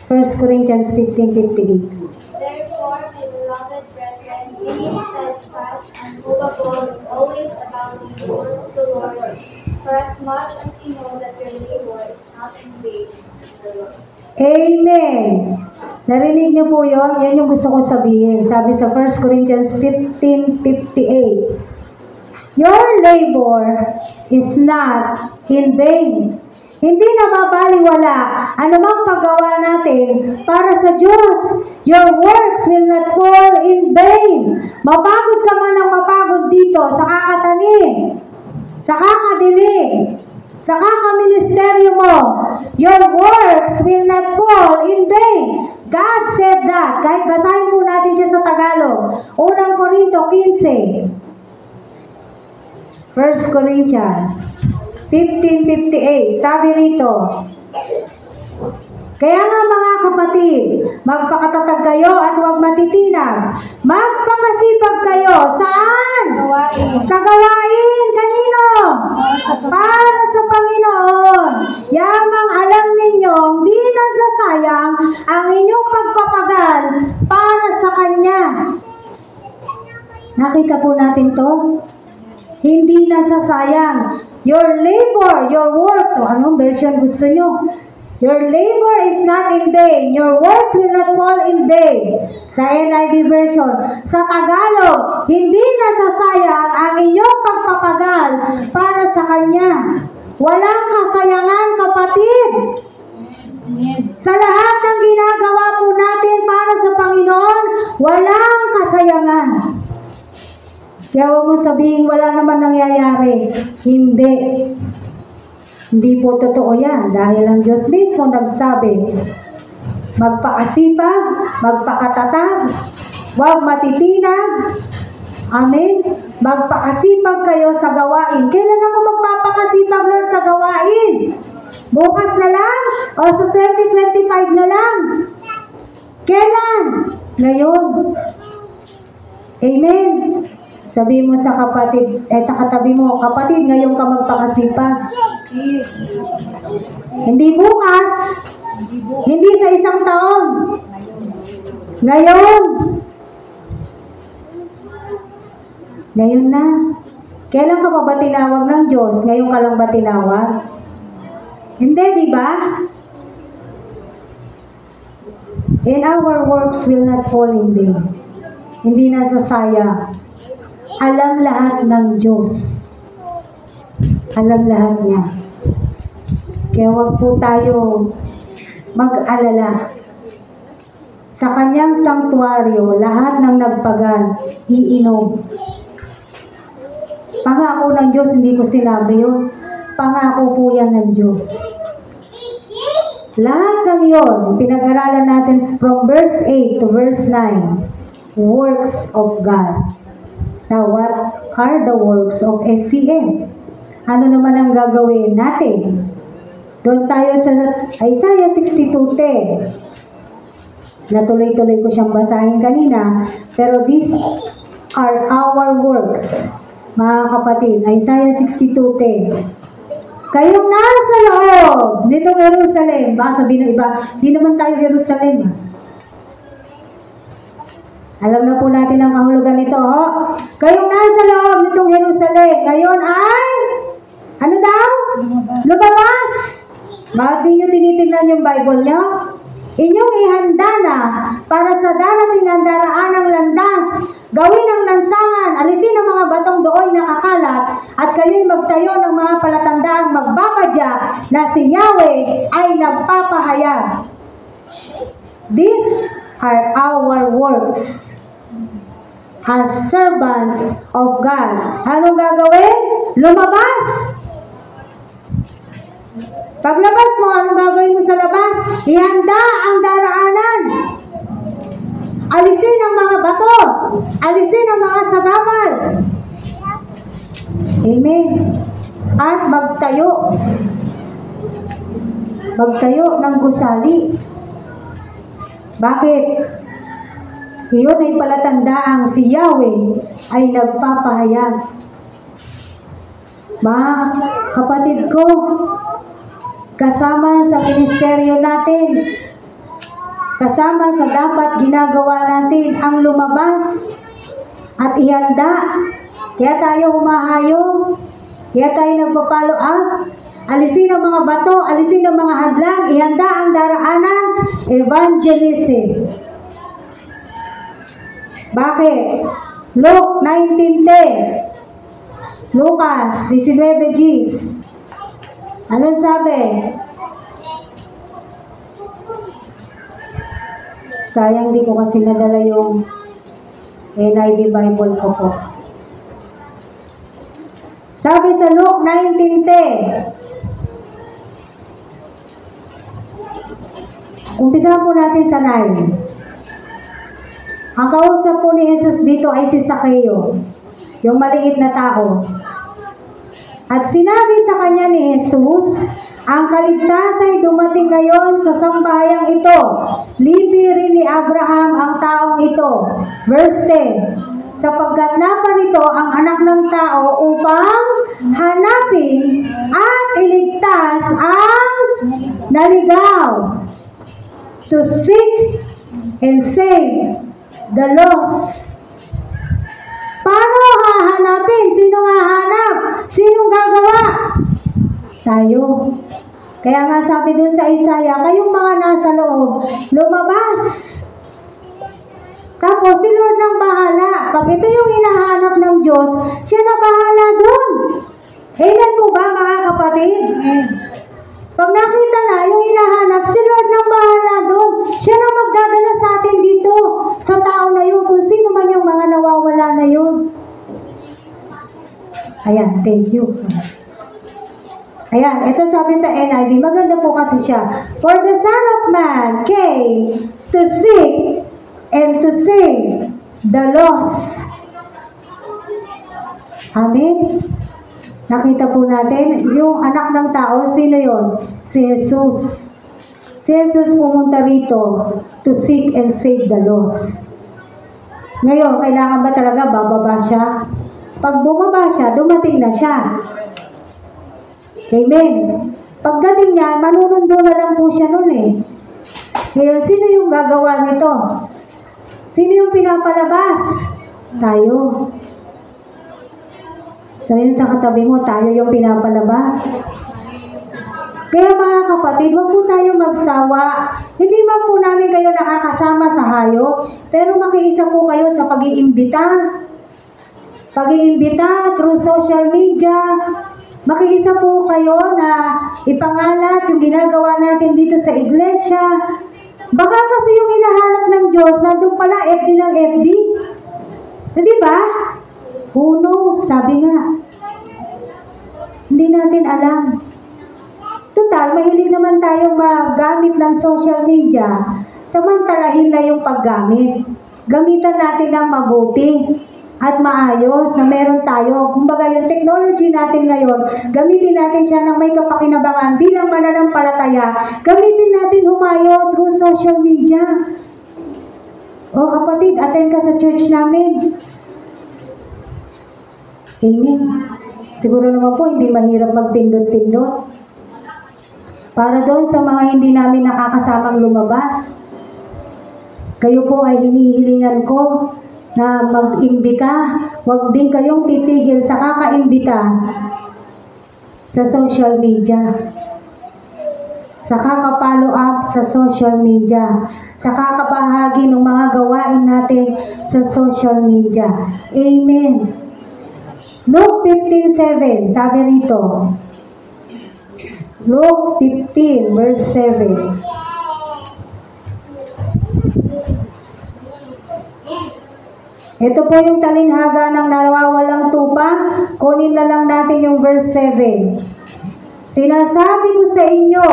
1 Corinthians 15:58. Therefore, my beloved brethren, be steadfast, unmovable, always abounding in the work of the Lord, for as much as you know that your labor is not in vain in the Lord. Amen. Narinig niyo po yun? Yan yung gusto ko sabihin. Sabi sa 1 Corinthians 15:58. Your labor is not in vain. Hindi na mabaliwala anumang paggawa natin para sa Diyos. Your works will not fall in vain. Mapagod ka man ng mapagod dito sa kakatanim, sa kakadilig, sa kakaministeryo mo, your works will not fall in vain. God said that. Kahit basahin po natin siya sa Tagalog. Unang Korinto 15. 1 Corinthians 15:58. Sabi rito, kaya nga mga kapatid, magpakatatag kayo at huwag matitinag. Magpakasipag kayo. Saan? Sa gawain. Kanino? Para sa Panginoon. Yamang alam ninyo, hindi nasasayang ang inyong pagpapagal para sa Kanya. Nakita po natin to? Hindi nasasayang. Your labor, your works. O anong version gusto nyo? Your labor is not in vain. Your works will not fall in vain. Sa NIV version. Sa Tagalog, hindi nasasayang ang inyong pagpapagal para sa Kanya. Walang kasayangan, kapatid. Sa lahat ng ginagawa po natin para sa Panginoon, walang kasayangan. Kaya huwag mo sabihin, wala naman nangyayari. Hindi. Hindi po totoo yan. Dahil ang Diyos mismo nagsabi, magpakasipag, magpakatatag, huwag matitinag. Amen. Magpakasipag kayo sa gawain. Kailan ako magpapakasipag, Lord, sa gawain? Bukas na lang? O sa 2025 na lang? Kailan? Ngayon. Amen. Sabi mo sa kapatid, sa katabi mo, kapatid, ngayon ka magpakasipag. Hindi bukas. Hindi sa isang taon. Ngayon. Ngayon na. Kailan ka pa ba tinawag ng Diyos? Ngayon ka lang ba tinawag? Hindi, di ba? And our works will not fall in vain. Hindi nasasaya. Alam lahat ng Diyos. Alam lahat niya. Kaya huwag po tayo mag-alala. Sa kanyang sanktuaryo, lahat ng nagpagal, iinom. Pangako ng Diyos, hindi ko sinabi yun. Pangako po yan ng Diyos. Lahat ng yun, pinag-aralan natin from verse 8 to verse 9, works of God. Now, what are the works of SCM? Ano naman ang gagawin natin? Doon tayo sa Isaiah 62:10. Natuloy-tuloy ko siyang basahin kanina, pero these are our works, mga kapatid. Isaiah 62:10. Kayong nasa loob nitong Jerusalem. Baka sabihin ng iba, di naman tayo Jerusalem. Alam na po natin ang kahulugan nito. Ho? Kayong nasa loob nitong Jerusalem. Ngayon ay, ano daw? Lumabas. Bakit di nyo tinitingnan yung Bible nyo? Inyong ihanda na para sa darating ang daraanang landas. Gawin ang lansangan, alisin ang mga batong dooy na kakalat, at kayo'y magtayo ng mga palatandaang magbapadya na si Yahweh ay nagpapahayag. These are our works as servants of God. Anong gagawin? Lumabas! Paglabas mo, anong gagawin mo sa labas? Ihanda ang daraanan. Alisin ang mga bato. Alisin ang mga sagabal. Amen. At magtayo. Magtayo ng gusali. Bakit? Iyon ay palatandaang si Yahweh ay nagpapahayag. Mga kapatid ko, kasama sa ministeryo natin, kasama sa dapat ginagawa natin ang lumabas at ihanda. Kaya tayo humahayo, kaya tayo nagpa-follow up. Alisin ang mga bato, alisin ang mga hadlang, ihanda ang daraanan, evangelism. Bakit? Luke 19:10, Lucas 19:10. Anong sabi? Sayang di ko kasi nadala yung NIV Bible ko po. Sabi sa Luke 19:10. Umpisa po natin sa 9. Ang kausap po ni Jesus dito ay si Zaccheo, yung maliit na tao. At sinabi sa kanya ni Jesus, ang kaligtasan ay dumating ngayon sa sambayang ito. Lipi rin ni Abraham ang taong ito. Verse 10, sapagkat naparito ang anak ng tao upang hanapin at iligtas ang naligaw. To seek and save the lost. Paano hahanapin? Sino hahanap? Sinong gagawa? Tayo. Kaya nga sabi dun sa Isaiah, kayong mga nasa loob, lumabas. Tapos si Lord nang bahala. Pag ito yung hinahanap ng Diyos, siya na bahala dun. Amen po ba mga kapatid? Pag nakita na yung hinahanap, si Lord nang bahala dun. Siya na magdadala sa atin dito, sa tao na yun, kung sino man yung mga nawawala na yun. Ayan, thank you. Ayan, ito sabi sa NIV, maganda po kasi siya. For the Son of Man came to seek and to save the lost. Amen? Nakita po natin, yung anak ng tao, sino yon? Si Jesus. Si Jesus pumunta rito to seek and save the lost. Ngayon, kailangan ba talaga bababa siya? Pag bumaba siya, dumating na siya. Amen. Pagdating niya, manunundo na lang po siya nun eh. Ngayon, sino yung gagawa nito? Sino yung pinapalabas? Tayo. Sabihin sa katabi mo, tayo yung pinapalabas. Kaya mga kapatid, wag po tayo magsawa. Hindi man po namin kayo nakakasama sa hayop, pero makiisa po kayo sa pag-iimbita. Pag-iimbita through social media. Makiisa po kayo na ipangalat yung ginagawa natin dito sa iglesia. Baka kasi yung hinahanap ng Diyos, nandun pala FB ng FB. Di ba? Who knows? Sabi nga. Hindi natin alam. Total, mahilig naman tayong magamit ng social media. Samantalahin na yung paggamit. Gamitan natin ng mabuti at maayos na meron tayo. Kumbaga yung technology natin ngayon, gamitin natin siya ng may kapakinabangan bilang mananampalataya. Gamitin natin humayo through social media. O kapatid, attend ka sa church namin. Amen. Siguro naman po, hindi mahirap magpindot-pindot. Para doon sa mga hindi namin nakakasamang lumabas, kayo po ay hinihilingan ko na mag-imbita. Huwag din kayong titigil sa kakaimbita sa social media. Sa kakapollow up sa social media. Sa kakabahagi ng mga gawain natin sa social media. Amen. Luke 15:7, sabi rito. Luke 15, verse 7. Ito po yung talinhaga ng nawawalang tupa. Kunin na lang natin yung verse 7. Sinasabi ko sa inyo,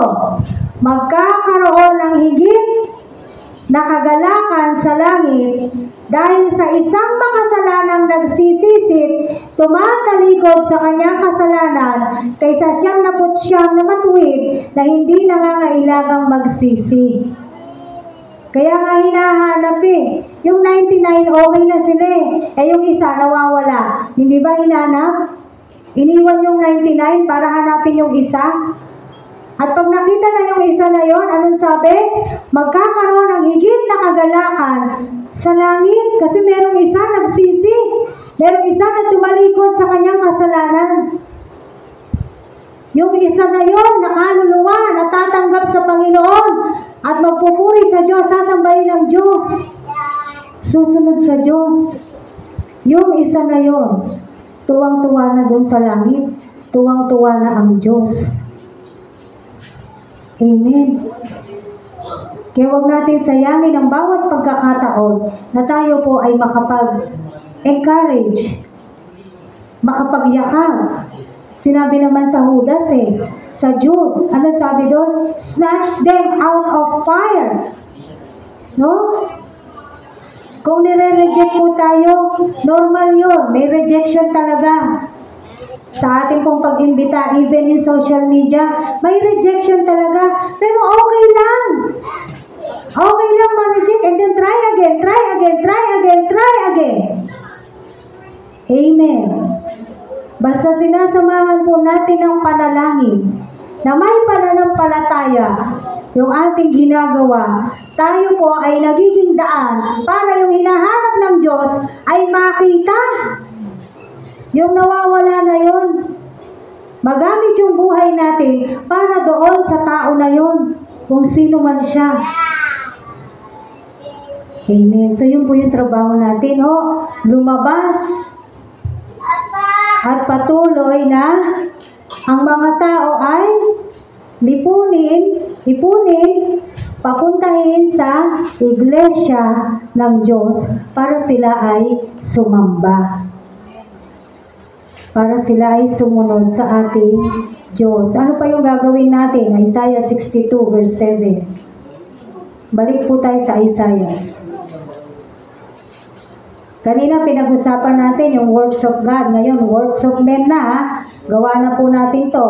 magkakaroon ng higit na kagalakan sa langit dahil sa isang makasalanang nagsisisit, tumatalikod sa kanyang kasalanan kaysa siyang naputsyam na matuwid na hindi nangangailangang magsisi. Kaya nga hinahanap eh. Yung 99 okay na sila eh. Eh yung isa nawawala. Hindi ba hinanap? Iniwan yung 99 para hanapin yung isa? At pag nakita na yung isa na yon, anong sabi? Magkakaroon ng higit na kagalakan sa langit kasi merong isa nagsisi. Merong isa na tumalikod sa kanyang kasalanan. Yung isa na yon, nakaluluwa, natatanggap sa Panginoon at magpupuri sa Diyos, sasambahin ng Diyos. Susunod sa Diyos. Yung isa na yon, tuwang-tuwa na doon sa langit. Tuwang-tuwa na ang Diyos. Amen. Kaya huwag natin sayangin ang bawat pagkakataon na tayo po ay makapag-encourage, makapagyakap. Sinabi naman sa Judas sa Jude, ano sabi doon? Snatch them out of fire. No? Kung nire-reject po tayo, normal yun. May rejection talaga. Sa ating pong pag-imbita, even in social media, may rejection talaga. Pero okay lang. Okay lang ma-reject and then try again, try again, try again, try again. Amen. Basta sinasamahan po natin ng panalangin na may pananampalataya yung ating ginagawa, tayo po ay nagiging daan para yung hinahanap ng Diyos ay makita. Yung nawawala na yon, magamit yung buhay natin para doon sa tao na yon, kung sino man siya. Amen. So yun po yung trabaho natin. Lumabas at patuloy na ang mga tao ay ipunin, papuntahin sa iglesia ng Diyos para sila ay sumamba. Para sila ay sumunod sa ating Diyos. Ano pa yung gagawin natin? Isaiah 62 verse 7. Balik po tayo sa Isaiah. Kanina pinag-usapan natin yung works of God. Ngayon, works of men na. Gawa na po natin to.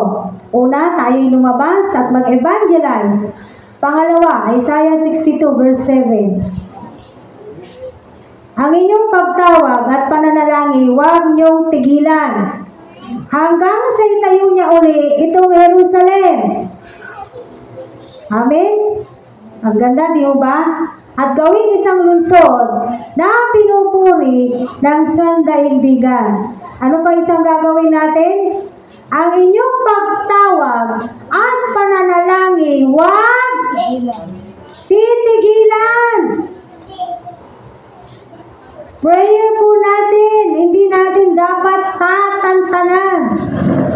Una, tayo'y lumabas at mag-evangelize. Pangalawa, Isaiah 62 verse 7. Ang inyong pagtawag at pananalangin, huwag niyong tigilan. Hanggang sa itayo niya uli itong Jerusalem. Amen? Ang ganda, di ba? At gawing isang lungsod na pinupuri ng sandaigdigan. Ano pa isang gagawin natin? Ang inyong pagtawag at pananalangin, huwag titigilan. Prayer po natin, hindi natin dapat tatantanan.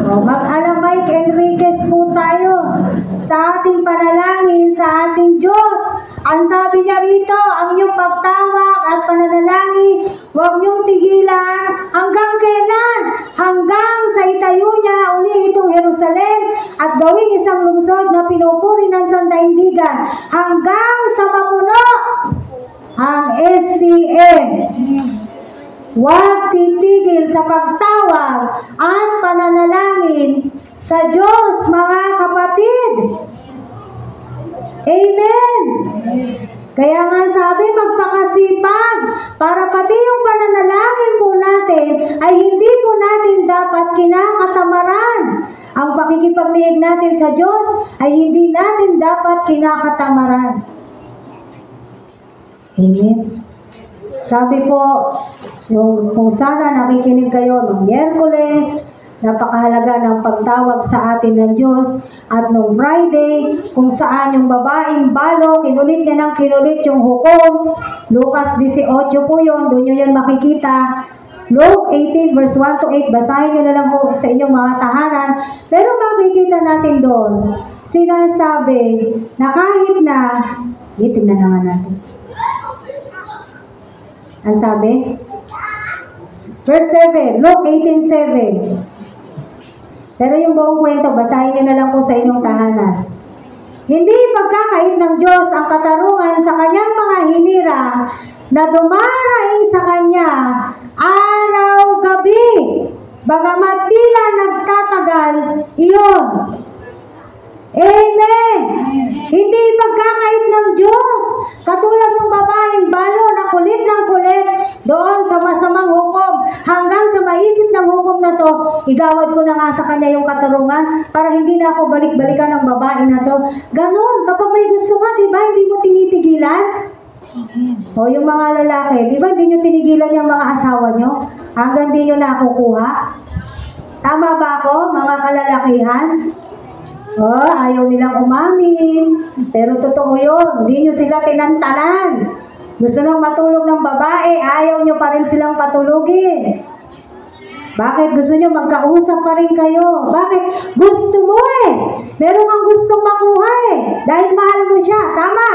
Mag-alamay Enriquez po tayo sa ating panalangin sa ating Diyos. Ang sabi niya rito, ang inyong pagtawag at pananalangin, huwag niyong tigilan. Hanggang kailan? Hanggang sa itayo niya uli itong Jerusalem at gawing isang lungsod na pinupuri ng sandaigdigan. Hanggang sa mapuno ang SCM. Huwag titigil sa pagtawag at pananalangin sa Diyos, mga kapatid. Amen. Kaya nga sabi, magpakasipag para pati yung pananalangin po natin ay hindi po natin dapat kinakatamaran. Ang pakikipagniig natin sa Diyos ay hindi natin dapat kinakatamaran. Amen. Sabi po, kung sana nakikinig kayo noong Miyerkules, napakahalaga ng pagtawag sa atin ng Diyos. At noong Friday, kung saan yung babaeng balo, kinulit niya ng kinulit yung hukom. Lucas 18 po yun, doon nyo yan makikita. Luke 18 verse 1 to 8, basahin nyo na lang po sa inyong mga tahanan. Pero makikita natin doon, sinasabi na kahit na, tingnan naman natin. Ang sabi? Verse 7, Luke 18:7. Pero yung buong kwento, basahin nyo na lang po sa inyong tahanan. Hindi pagkakait ng Diyos ang katarungan sa kanyang mga hinirang na dumaraing sa kanya araw-gabi. Bagamat tila nagtatagal, iyon. Amen! Hindi pagkakait ng Diyos. Katulad ng babaeng balo na kulit ng kulit doon sa masamang hukom. Hanggang sa maisip ng hukom na to, igawad ko na nga sa kanya yung katarungan para hindi na ako balik-balikan ng babae na to. Ganon, kapag may gusto ka, di ba, hindi mo tinitigilan? O yung mga lalaki, di ba, hindi nyo tinigilan yung mga asawa nyo? Hanggang di nyo nakukuha? Tama ba ako, mga kalalakihan? Ayaw nilang umamin. Pero totoo yun. Hindi nyo sila tinantanan. Gusto nang matulog ng babae, ayaw nyo pa rin silang patulugin. Bakit gusto nyo magkausap pa rin kayo? Bakit? Gusto mo eh. Meron kang gustong makuha eh. Dahil mahal mo siya. Tama.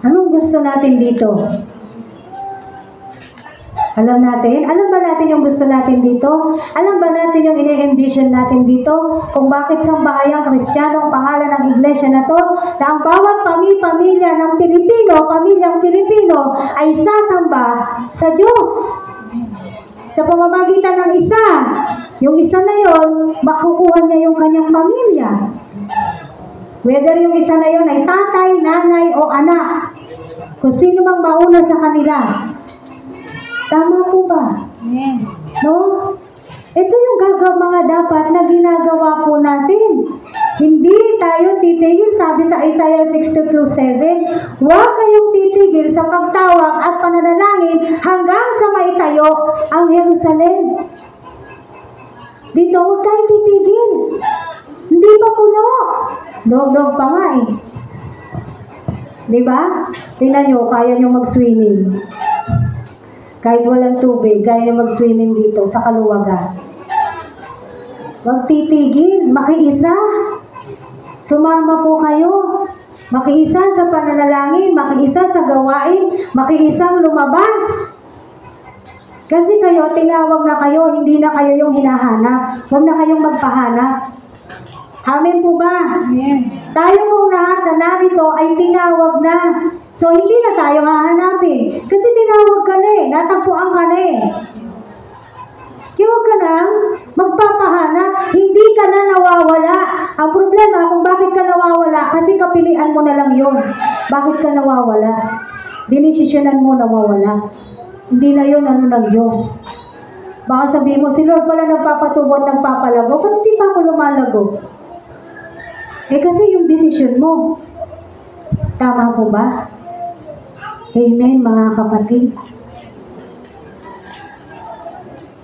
Anong gusto natin dito? Alam ba natin yung gusto natin dito? Alam ba natin yung ini-envision natin dito? Kung bakit sambahayang Kristiyano ang pangalan ng iglesia na to, na ang bawat pamilya ng pamilyang Pilipino ay sasamba sa Diyos. Sa pamamagitan ng isa, yung isa na yon, makukuha niya yung kanyang pamilya. Whether yung isa na yon ay tatay, nanay, o anak. Kung sino mang mauna sa kanila. Tama po ba? No? Ito yung mga dapat na ginagawa po natin. Hindi tayo titigil, sabi sa Isaiah 62:7, huwag kayong titigil sa pagtawag at pananalangin hanggang sa maitayo ang Jerusalem. Dito, huwag tayong titigil. Hindi pa puno. Dog-dog pa nga eh. Diba? Tingnan nyo, kaya nyo mag-swimming. Kahit walang tubig, kaya nyo mag-swimming dito sa kaluwagan. Huwag titigil, makiisa. Sumama po kayo. Makiisa sa pananalangin, makiisa sa gawain, makiisang lumabas. Kasi kayo, tinawag na kayo, hindi na kayo yung hinahanap. Huwag na kayong magpahanap. Amen po ba? Amen. Tayo pong lahat na narito ay tinawag na. So, hindi na tayo hahanapin. Kasi tinawag ka na eh. Natagpuan ka na eh. Kaya huwag ka nang magpapahanap. Hindi ka na nawawala. Ang problema kung bakit ka nawawala, kasi kapilian mo na lang yun. Bakit ka nawawala? dinesisyonan mo na mawala. Hindi na yun ano ng Diyos. Baka sabihin mo, si Lord pala nagpapatubot ng papalago, ba't hindi pa ako lumalago? Kasi yung desisyon mo. Tama po ba? Amen, mga kapatid.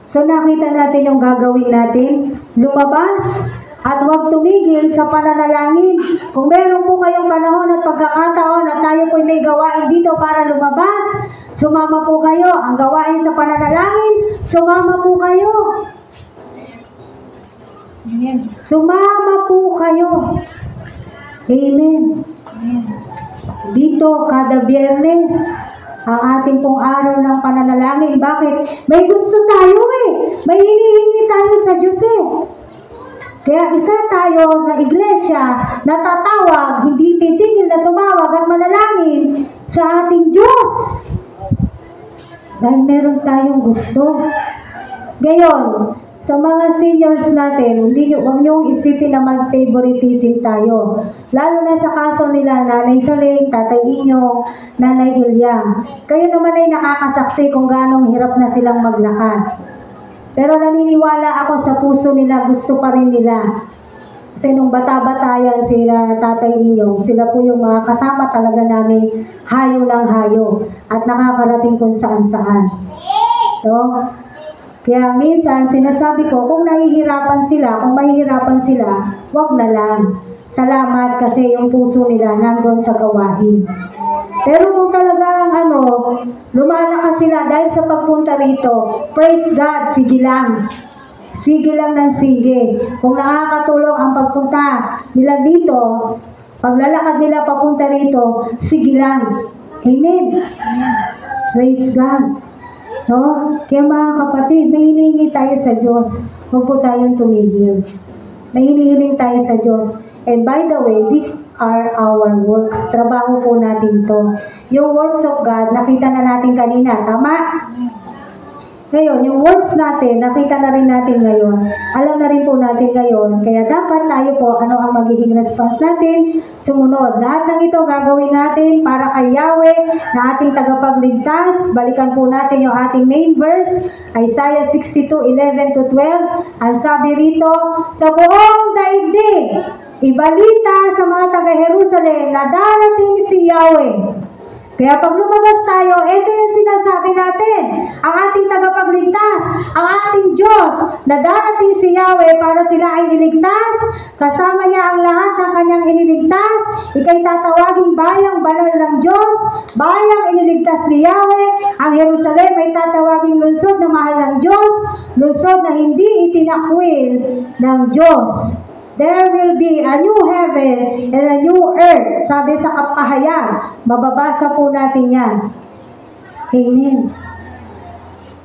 So nakita natin yung gagawin natin, lumabas at huwag tumigil sa pananalangin. Kung meron po kayong panahon at pagkakataon at tayo po'y may gawain dito para lumabas, sumama po kayo. Ang gawain sa pananalangin, sumama po kayo. Sumama po kayo. Amen. Dito kada Biyernes, ang ating pong araw ng pananalangin. Bakit? May gusto tayo May hinihingi tayo sa Diyos Kaya isa tayo na iglesia na tatawag, hindi titigil na tumawag at manalangin sa ating Diyos. Dahil meron tayong gusto. Ngayon, sa mga seniors natin, huwag niyong isipin na mag-favoritism tayo. Lalo na sa kaso nila, Nanay Saling, Tatay Inyong, Nanay Ilyang. Kayo naman ay nakakasaksi kung ganong hirap na silang maglakad. Pero naniniwala ako sa puso nila, gusto pa rin nila. Kasi nung bata-batayan sila, Tatay Inyong, sila po yung mga kasama talaga namin hayo ng hayo at nakakarating kung saan-saan. So, kaya minsan sinasabi ko, kung nahihirapan sila, kung mahihirapan sila, wag na lang. Salamat kasi yung puso nila nandun sa gawain. Pero kung talagang lumalakas sila dahil sa pagpunta rito, praise God, sige lang. Sige lang ng sige. Kung nakakatulong ang pagpunta nila dito, paglalakad nila papunta rito, sige lang. Amen. Praise God. No? Kaya mga kapatid, may hinihingi tayo sa Diyos. Huwag po tayong tumigil. May hinihiling tayo sa Diyos. And by the way, these are our works. Trabaho po natin to. Yung works of God, nakita na natin kanina. Tama? Ngayon, yung works natin, nakita na rin natin ngayon. Alam na rin po natin ngayon. Kaya dapat tayo po, ano ang magiging response natin? Sumunod. Lahat ng ito gagawin natin para kay Yahweh na ating tagapagligtas. Balikan po natin yung ating main verse, Isaiah 62:11-12. Ang sabi rito, sa buong daigdig, ibalita sa mga taga-Jerusalem na darating si Yahweh. Kaya pag lumabas tayo, ito yung sinasabi natin. Ang ating tagapagligtas, ang ating Diyos, na darating si Yahweh para sila ay iligtas, kasama niya ang lahat ng kanyang iniligtas, ikay tatawaging bayang banal ng Diyos, bayang iniligtas ni Yahweh, ang Jerusalem ay tatawaging lungsod na mahal ng Diyos, lungsod na hindi itinakwil ng Diyos. There will be a new heaven and a new earth. Sabi sa kapahayag, mababasa po natin yan. Amen.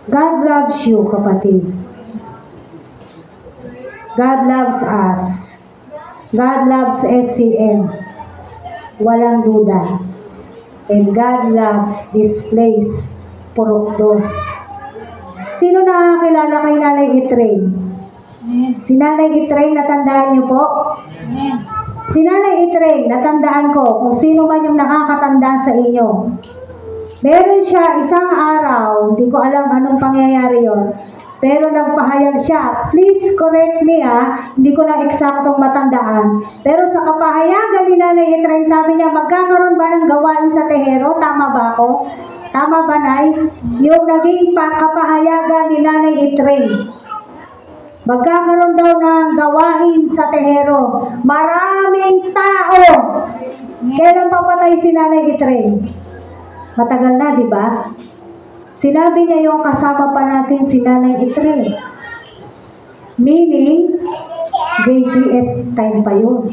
God loves you, kapatid. God loves us. God loves SCM. Walang duda. And God loves this place, Purukdos. Sino nakakilala kay Nanay Itrain? Si Nanay Itrain, natandaan niyo po? Si Nanay Itrain, natandaan ko kung sino man yung nakakatanda sa inyo. Meron siya isang araw, hindi ko alam anong pangyayari yon, pero nagpahayag siya. Please correct me hindi ko na eksaktong matandaan. Pero sa kapahayagan ni Nanay Itrain, sabi niya, magkakaroon ba ng gawain sa Tehero? Tama ba ako? Tama ba, Nay? Yung naging kapahayagan ni Nanay Itrain. Magkakaroon daw ng gawain sa Tehero. Maraming tao. Kailan papatay si Nanay Itrain? Matagal na, di ba? Sinabi niya yung kasama pa natin si Nanay Itrain. Meaning, JCS time pa yun.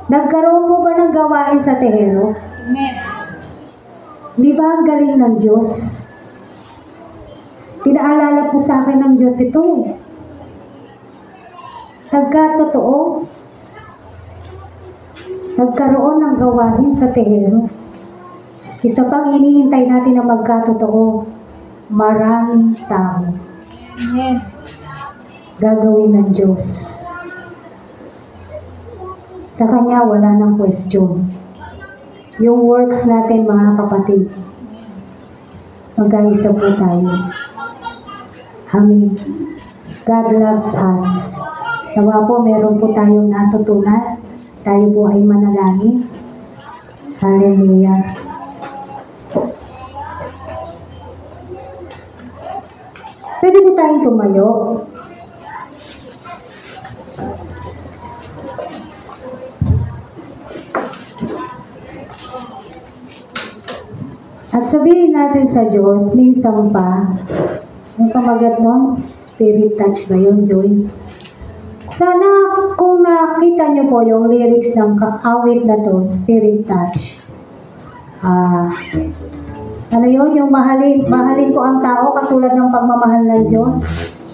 Nagkaroon po ba ng gawain sa Tehero? Di ba ang galing ng Diyos? Pinaalala po sa akin ng Diyos ito. Nagkatotoo. Nagkaroon ng gawain sa Tehero. Isa pang hinihintay natin na magkatotoo. Maraming tao. Amen. Gagawin ng Diyos. Sa Kanya wala ng question. yung works natin, mga kapatid. Magkaisa po tayo. Amen. God loves us. Nawa po, meron po tayong natutunan. Tayo po ay manalangin. Hallelujah. Pwede po tayong tumayo. At sabihin natin sa Diyos, minsan pa, yung pamagat nun, spirit touch ba yun, Joy? Sana kung nakita niyo po yung lyrics ng awit na to, spirit touch. Ano yun, yung mahalin ko ang tao katulad ng pagmamahal ng Diyos.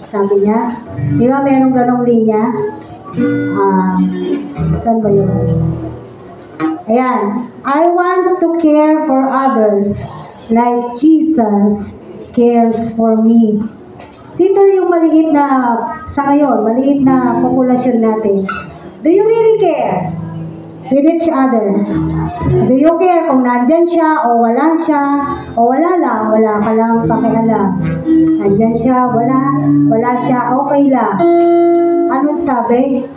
Sabi niya, di ba merong ganong linya? Saan ba yun? Ayan, I want to care for others like Jesus cares for me. Dito yung maliit na, sa ngayon, maliit na populasyon natin. Do you really care with each other? Do you care kung nandyan siya o wala siya o wala lang, wala ka lang pakialam. Nandyan siya, wala siya, okay lang. Anong sabi?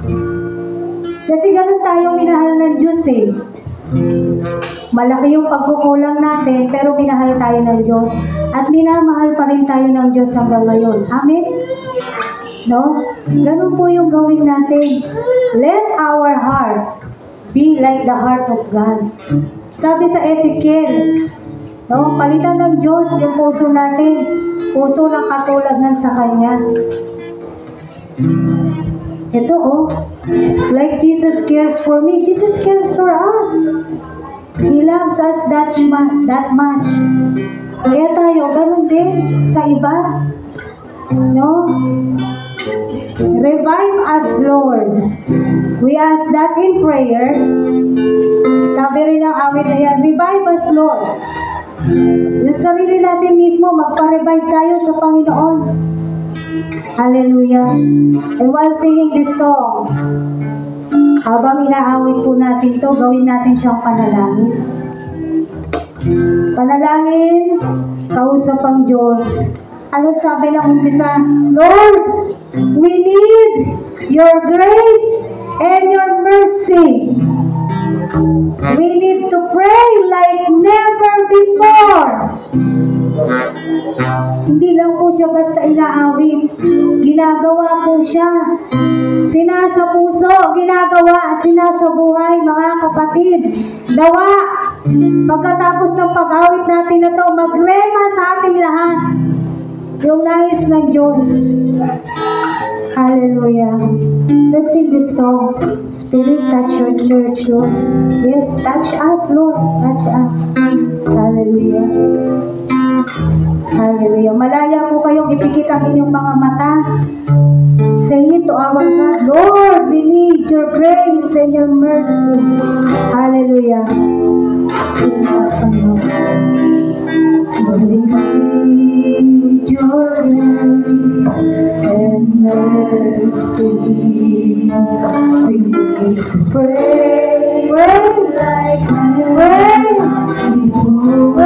Kasi ganun tayo minahal ng Diyos eh. Malaki yung pagkukulang natin, pero minahal tayo ng Diyos. At minamahal pa rin tayo ng Diyos hanggang ngayon. Amen? No? Ganun po yung gawin natin. Let our hearts be like the heart of God. Sabi sa Ezekiel, no? Palitan ng Diyos yung puso natin. Puso ng katulad ng sa Kanya. Ito like Jesus cares for me, Jesus cares for us. He loves us that much. Kaya tayo, ganun din sa iba. No? Revive us, Lord. We ask that in prayer. Sabi rin ng awit na yan, revive us, Lord. Yung sarili natin mismo, magpa-revive tayo sa Panginoon. Hallelujah. And while singing this song, habang inaawit po natin to, gawin natin siyang panalangin. Panalangin, kausap ang Diyos. Ano sabi ng umpisa? Lord, we need your grace and your mercy. We need to pray like never before. Hindi lang po siya basta inaawit. Ginagawa po siya. Sinasa puso, ginagawa, sinasa buhay, mga kapatid. Dawa, pagkatapos ng pag-awit natin na to, magrema sa ating lahat. Yung nais ng Diyos. Hallelujah. Let's sing this song. Spirit, touch your church, Lord. Yes, touch us, Lord. Touch us. Hallelujah. Hallelujah. Malaya po kayong ipikit ang inyong mga mata. Say it to our God. Lord, we need your grace and your mercy. Hallelujah. We need your grace and mercy. We need to pray like pray before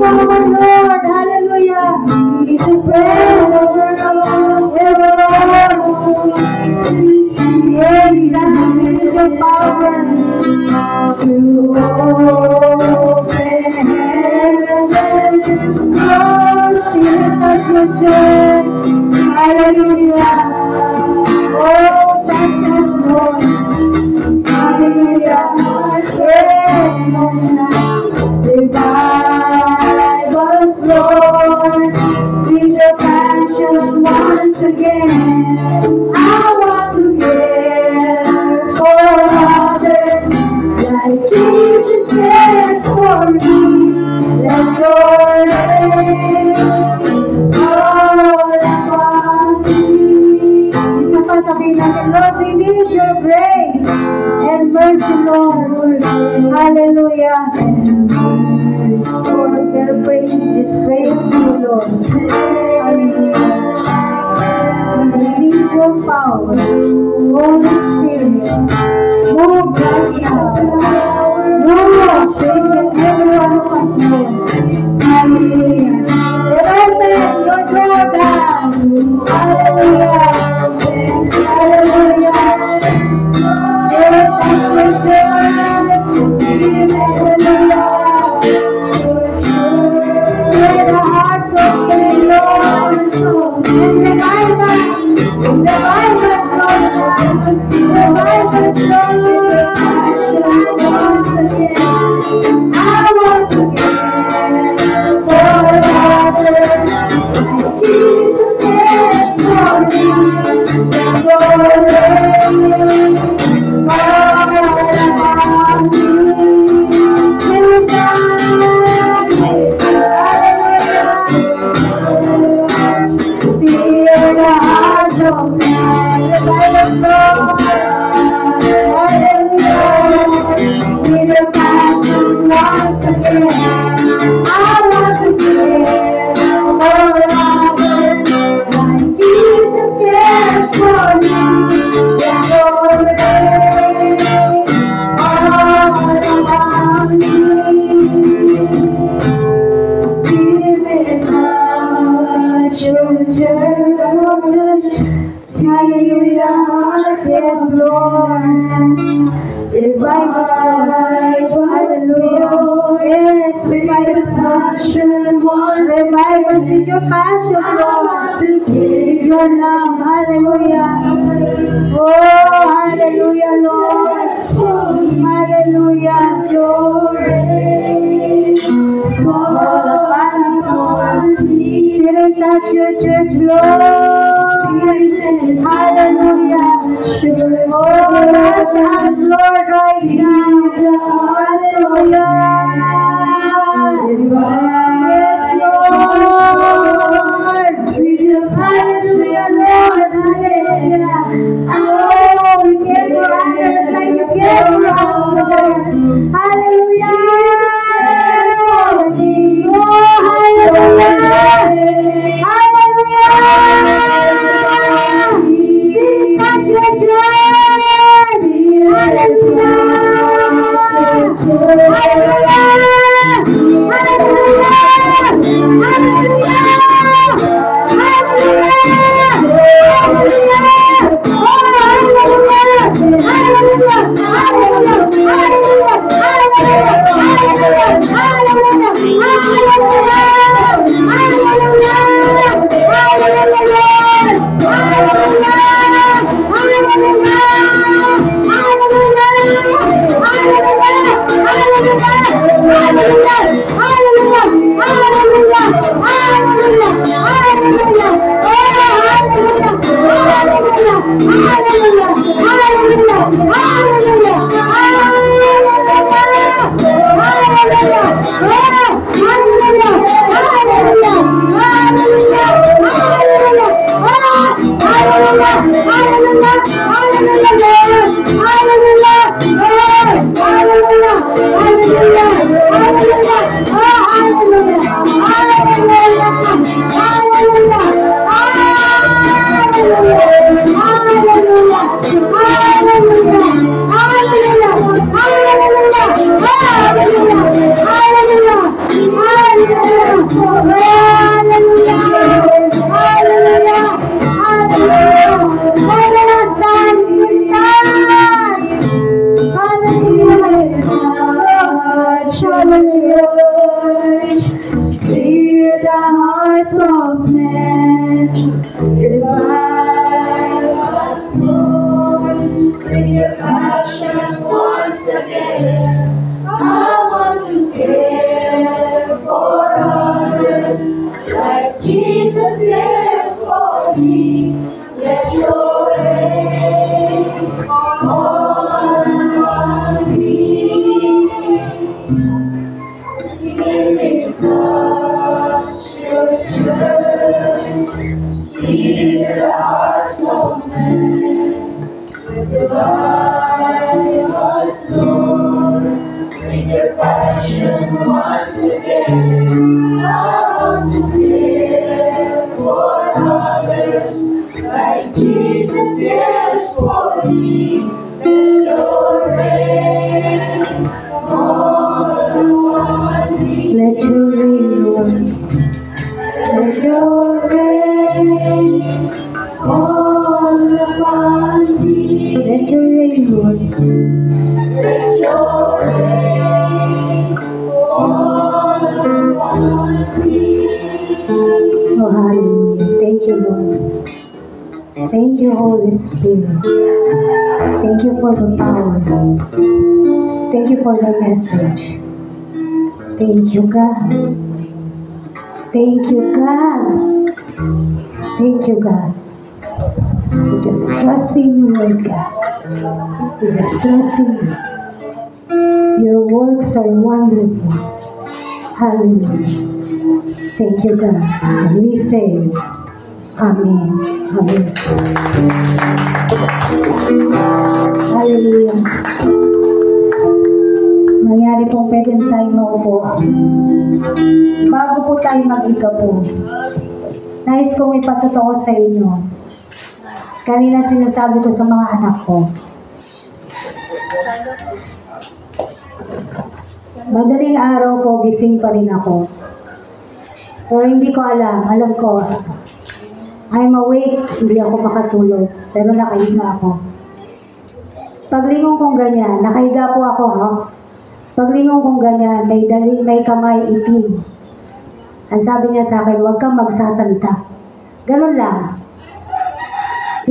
our Lord. Hallelujah. We need to pray. Yes, Lord. Yes, God, we need your power to open heavens. Oh, Spirit, touch your church. Hallelujah. Oh, touch us, Lord. Hallelujah. Yes, Lord. Revive us, Lord, with your passion once again. I want to care for others like Jesus cares for me. Let your rain fall upon me. Isa pa sabihin natin, Lord, we need your grace and mercy, Lord. Hallelujah. Lord, we are praying this prayer to you, Lord. Hallelujah. We need your power. hearts open, Lord. And revive us, Lord. Revive us, Lord. Once again, I want to give for others, like Jesus is for me. Your reign, all around me, still God. See the hearts of man, revive us, Lord. With a passion once again, I want to give for others, like Jesus cares for me. Your reign, all around me. Spirit of church, see the hearts, yes, Lord. Revive us, Lord. Yes, revive us, passion once. Revive us with your passion, Lord. With your love, hallelujah. Oh, hallelujah, Lord. Hallelujah. Your reign, fall upon us, Lord. Spirit, touch your church, Lord. Hallelujah. Oh, touch us, Lord, right now. Hallelujah. Yes, Lord. Hallelujah, Lord. Hallelujah. Oh, you care for others like you care for us, Lord. Hallelujah. Oh, hallelujah. Hallelujah. Spirit, touch your church. Hallelujah. Oh, hallelujah. Thank you, Lord. Thank you, Holy Spirit. Thank you for the power. Thank you for the message. Thank you, God. Thank you, God. Thank you, God. We just trust in you, Lord God. We just trust in you. Your works are wonderful. Hallelujah. Thank you, God. And we say, Amen. Amen. Hallelujah. Nangyari pong pwede tayo maupo. Bago po tayo mag-ikapo, nais kong ipatotoo sa inyo. Kanina sinasabi ko sa mga anak ko, madaling araw po, gising pa rin ako. Pero hindi ko alam ko, I'm awake, hindi ako makatulog, pero nakahiga ako. Paglingon kong ganyan, nakahiga po ako, ha? Paglingon kong ganyan, may kamay itim. Ang sabi niya sa akin, huwag kang magsasalita. Ganun lang.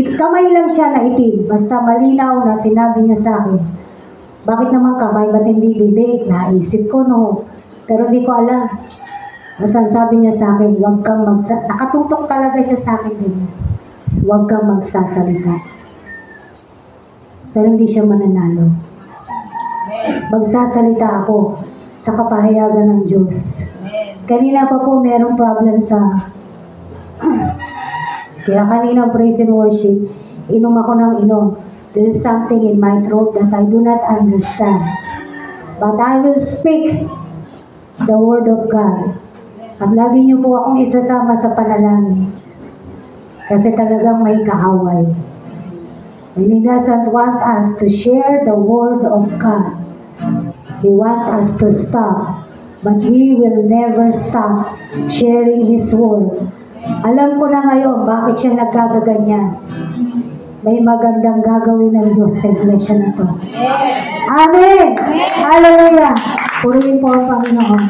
Kamay lang siya na itim, basta malinaw na sinabi niya sa akin. Bakit naman kamay, ba't hindi bibig? Naisip ko, no. Pero hindi ko alam. Basta sabi niya sa akin, huwag kang nakatutok talaga siya sa akin. Huwag kang magsasalita. Pero hindi siya mananalo. Magsasalita ako sa kapahayagan ng Diyos. Kanina pa po merong problem sa... Kaya kanina praise and worship, inom ako ng inom. There is something in my throat that I do not understand. But I will speak the word of God. At lagi niyo po akong isasama sa panalangin. Kasi talagang may kaaway. And He doesn't want us to share the word of God. He wants us to stop. But we will never stop sharing His word. Alam ko na ngayon bakit siya nagkagaganyan. May magandang gagawin ng Diyos sa iglesia na to. Amen! Hallelujah! Purihin po ang Panginoon.